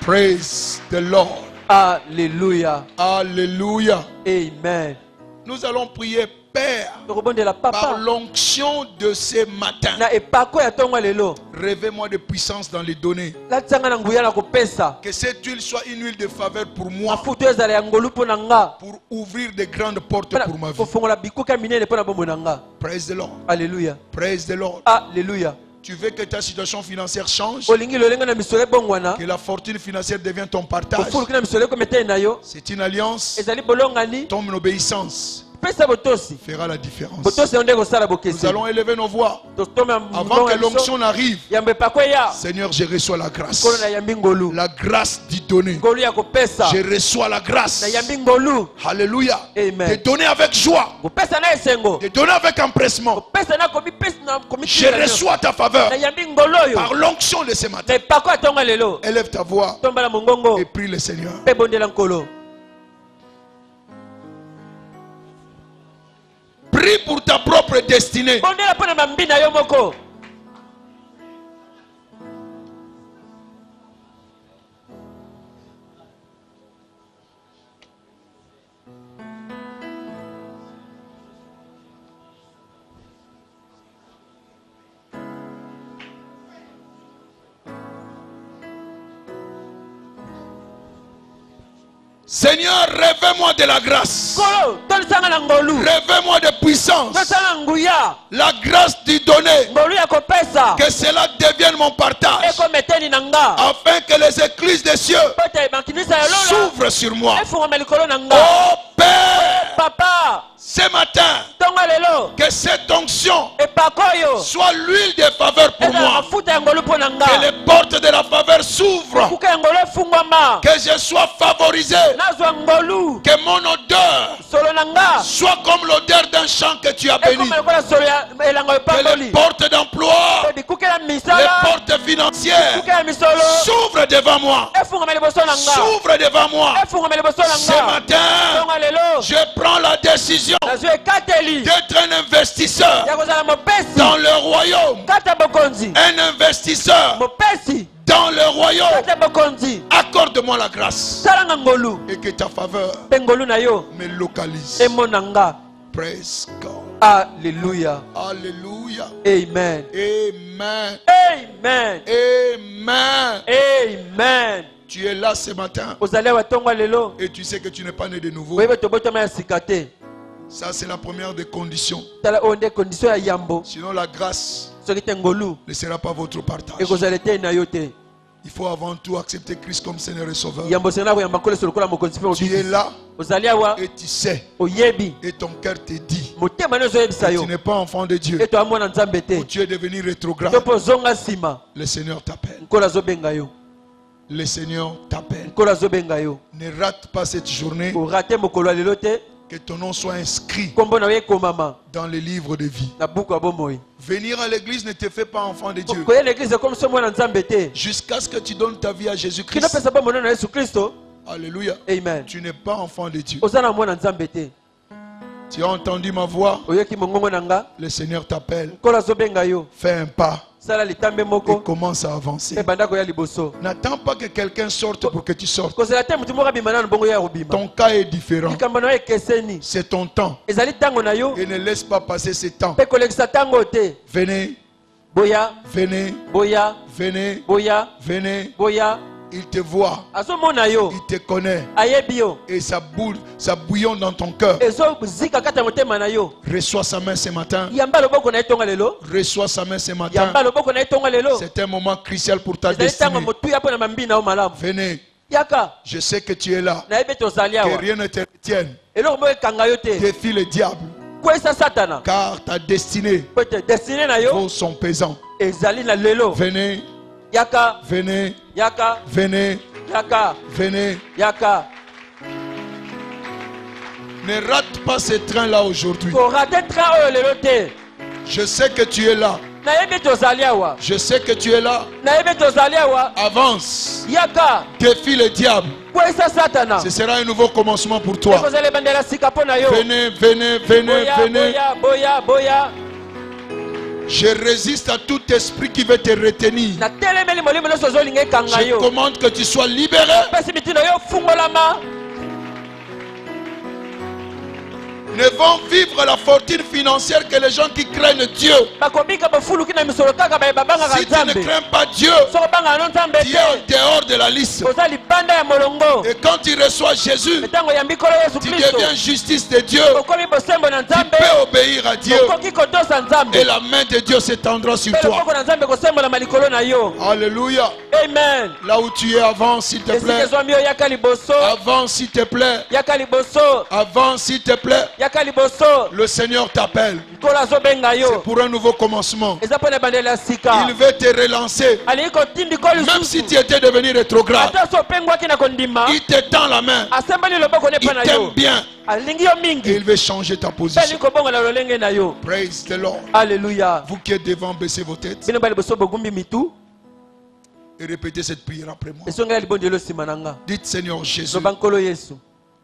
Praise the Lord. Alléluia. Alléluia. Amen. Nous allons prier, Père, tokobondela par papa l'onction de ce matin. na epako ya ntongo ya lelo. Rêvez-moi de puissance dans les données. latianga na nguya na kopesa. Que cette huile soit une huile de faveur pour moi, mafuta ezala ya ngolu mpo na nga. pour ouvrir de grandes portes Mpona pour ma vie. kofongola bikuka minene mpo na bomoi na nga. Praise the Lord. Alléluia. Praise the Lord. Alléluia. Tu veux que ta situation financière change, olingi lolenga na misolo ebongwana. que la fortune financière devienne ton partage. ofuluki na misolo ekometei na yo. C'est une alliance. ezali bolongani. Ton obéissance pesa botosi. fera la différence. botosi yango nde ekosala Nous bokesi. allons élever nos voix. totoma Avant que l'onction n'arrive, yambo epako eya. Seigneur, je reçois la grâce. nkolo na yambi ngolu. La grâce d'y donner. ngolu ya kopesa. Je reçois la grâce. na yambi ngolu. Alléluia. Amen. De donner avec joie. kopesa na esengo. De donner avec empressement. kopesa na komipesa na Je komitila. reçois ta faveur na yambi ngolu oyo. par l'onction de ce matin. na epako ya ntongo ya lelo. Élève ta voix tombala mongongo. et prie le Seigneur. mpe bondela nkolo. Prie pour ta propre destinée. bondela mpo na mambi na yo moko. Seigneur, rêvez-moi de la grâce. nkolo tolisanga na ngolu. Rêvez-moi de puissance. tosala nguya. La grâce d'y donner. ngolu ya kopesa. Que cela devienne mon partage. ekometeni na nga. Afin que les écluses des cieux po ete makinisa ya lola. s'ouvrent sur moi. efungama likolo na nga. Oh Père, papa ce matin, ntongo ya lelo. que cette onction epako oyo. soit l'huile de faveur pour ezala moi. mafuta ya ngolu mpo na nga. Que les portes de la faveur s'ouvrent. kuka ya ngolu efungwama. Que je sois favorisé. nazwa ngolu. Que mon odeur solo na nga. soit comme l'odeur d'un champ que tu as béni. ekoma lokola solo ya elanga Que les epamboli. portes d'emploi, bikuke ya les misala. portes financières bikuke ya misolo. s'ouvrent devant moi. efungama liboso na nga. S'ouvrent devant moi. efungama liboso na Ce nga. matin, ntongo ya lelo. je prends la décision nazwa ekateli. d'être un investisseur ya kozala mopesi. dans le royaume. kata bokonzi. Un investisseur mopesi. dans le royaume. kata bokonzi. Accorde-moi la grâce salanga ngolu. et que ta faveur mpe ngolu na yo me localise. emona nga. Praise God. Alléluia. Alléluia. Amen. Amen. Amen. Amen. Amen. Tu es là ce matin ozali awa ntongo ya lelo. et tu sais que tu n'es pas né de nouveau. oyebi tobotama ya sika te. Ça, c'est la première des conditions. tala oyo nde condition ya yambo. Sinon, la grâce soki te ngolu ne sera pas votre partage. ekozala te na yo te. Il faut avant tout accepter Christ comme Seigneur et Sauveur. yambo osengela koyamba koleso lokola mokonzi mpe Tu es obikisi. là ozali awa et tu sais, oyebi et ton cœur te dit, motema nde ozoyebisa tu yo n'es pas enfant de Dieu, ete wamona nzambe te. ou tu es devenu rétrograde. to mpo ozonga nsima. Le Seigneur t'appelle. nkolo azobenga yo. Le Seigneur t'appelle. nkolo azobenga yo. Ne rate pas cette journée, orate mokolo ya lelo te. que ton nom soit inscrit nkombo na yo ekomama dans le livre de vie. na buku ya bomoi. Venir à l'église ne te fait pas enfant de Dieu. koya na eglize comme so mwana nzambe te. Jusqu'à ce que tu donnes ta vie à kino Jésus-Christ. pesa bomoi na yesu kristo. Alléluia. amen. Tu n'es pas enfant de Dieu. oza na mwana nzambe te. Tu as entendu ma voix. oyoki mongongo na nga. Le Seigneur t'appelle. nkolo azobenga yo. Fais un pas sala litambe et moko. commence à avancer. ebanda koya liboso. N'attends pas que quelqu'un sorte pour que tu sortes. kozala te motu moko abima nano bongo ya kobima. Ton cas est différent. likambo na yo ekeseni. C'est ton temps. ezali ntango na yo. Et ne laisse pas passer ce temps. mpe kolekisa ntango te. Venez, boya venez, boya venez, boya venez. boya Il te voit, azomona yo il te connaît. ayebi yo Et ça bouillonne dans ton cœur. ezozika kati ya motema na yo Reçois sa main ce matin. yamba loboko na ye tonga lelo Reçois sa main ce matin. yamba loboko na ye tonga lelo C'est un moment crucial pour ta ezali ntango destinée. motuya mpo na mambi na yo malamu Venez, yaka je sais que tu es là. nayebi ete ozali Que awa rien ne te retienne. eloko moko ekanga yo te Défie le diable. kwesa satana Car ta destinée po ete destine na yo vaut son pesant. ezali na lelo Venez, yaka venez, yaka venez, yaka venez. yaka Ne rate pas ce train-là aujourd'hui. korate tra oyo lelo te Je sais que tu es là. nayebi ete ozali awa Je sais que tu es là. nayebi ete ozali awa Avance. yaka Défie le diable. kwesa satana Ce sera un nouveau commencement pour toi. ekozala ebandela sika mpo na yo Venez, venez, venez, boya venez. boya boya boya Je résiste à tout esprit qui veut te retenir. natelemeli molimo nyonso ozolinga ekanga Je yo commande que tu sois libéré. pesi mitino yo fungolama Ne vont vivre la fortune financière que les gens qui craignent Dieu. bakobika bafuluki na misolo kaka baye babangaka Si tu ne nzambe crains pas Dieu, soko obangaka no nzambe tu es en te dehors de la liste. oza libanda ya molongo Et quand tu reçois Jésus, ntango oyambi nkolo yesu tu kristo deviens justice de Dieu. okomi bosembo na Tu nzambe peux obéir à Dieu. okoki kotosa nzambe Et la main de Dieu s'étendra sur mpe toi. loboko na nzambe kosembolama likolo na yo Alléluia. amen Là où tu es, avance s'il te esika plaît. ezwami yo yaka liboso Avance s'il te plaît. yaka liboso Avance s'il te plaît. yaka liboso Le Seigneur t'appelle. nkolo azobenga C'est yo pour un nouveau commencement. eza mpo na ebandeli ya sika Il veut te relancer. alingi kotindika Même si lisusu tu étais devenu rétrograde, ata so opengwaki na kondima il te tend la main. asemboli loboko ne Il mpa na t'aime yo bien. alingi yo Et mingi il veut changer ta mpe position. alingi kobongola lolenge na yo Praise the Lord. alleluya Vous qui êtes devant, baissez vos têtes bino bali liboso bogumbi mitu et répétez cette prière après moi. esonga ya libondelo nsima na nga Dites Seigneur Jésus, loba nkolo yesu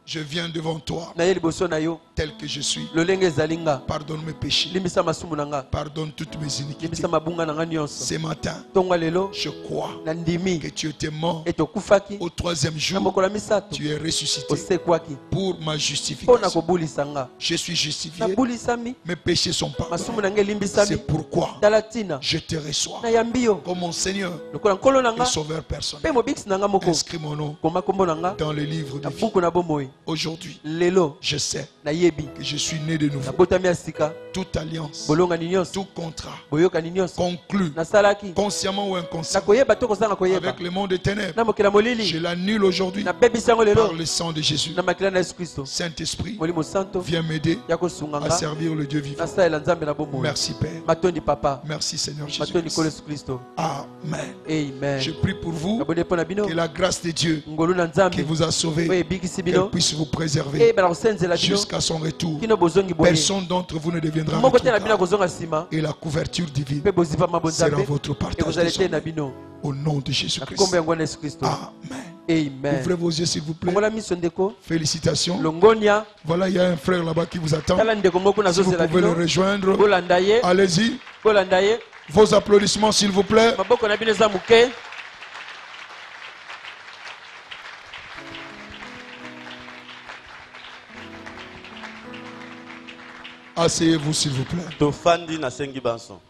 je viens devant toi naye liboso na yo tel que je suis. lolenge ezali nga Pardonne mes péchés. limbisa masumu na nga Pardonne toutes mes iniquités. limbisa mabunga na nga nyonso Ce matin, ntongo ya lelo je crois nandimi que tu étais mort. ete okufaki Au troisième na jour, mokolo ya misato tu es ressuscité osekwaki pour ma mpo na justification. kobulisa nga Je suis justifié. nabulisami Mes péchés sont pardonnés. masumu na nga elimbisami C'est pourquoi tala ntina je te reçois nayambi yo comme mon Seigneur lokola nkolo na et nga Sauveur personnel. mpe mobikisi na nga moko Inscris mon nom koma nkombo na nga dans le livre de na vie. buku na bomoi Aujourd'hui, lelo je sais nayebi que je suis né de nouveau. nabotami ya sika Toute alliance, bolongani nyonso tout contrat boyokani nyonso conclu nasalaki consciemment ou inconsciemment nakoyeba to kozanga koyeba avec le monde des ténèbres, na mokila je molili l'annule aujourd'hui nabebisi yango par lelo le sang de Jésus. na makila na yesu kristo Saint-Esprit, molimo santo viens m'aider ya kosunga à nga servir le Dieu vivant. nasalela nzambe na bomoi Merci Père. matondi papa Merci Seigneur matondi nkolo Jésus. yesu kristo Amen. amen Je prie pour vous nabonde mpo na bino que la grâce de Dieu ngolu na qui nzambe vous a sauvé, oyo ebikisi qu'elle bino puisse vous préserver ebala kosenzela bino jusqu'à son retour. kino bozongi boye Personne d'entre vous ne deviendra moko te na bino rétrograde. akozonga nsima Et la couverture divine mpe bozipama sera bonzambe votre partage ekozala te na désormais. bino Au nom de na Jésus-Christ. nkombo yango na yesu kristo Amen. amen Ouvrez vos yeux s'il vous plaît. ongola miso ndeko Félicitations. longonia Voilà, il y a un frère là-bas qui vous attend. tala ndeko moko Si vous nazozela pouvez le bino rejoindre, bolanda ye allez-y. bolanda ye Vos applaudissements s'il vous plaît. maboko na bino eza moke Asseyez-vous s'il vous plaît. tofandi nasengi banso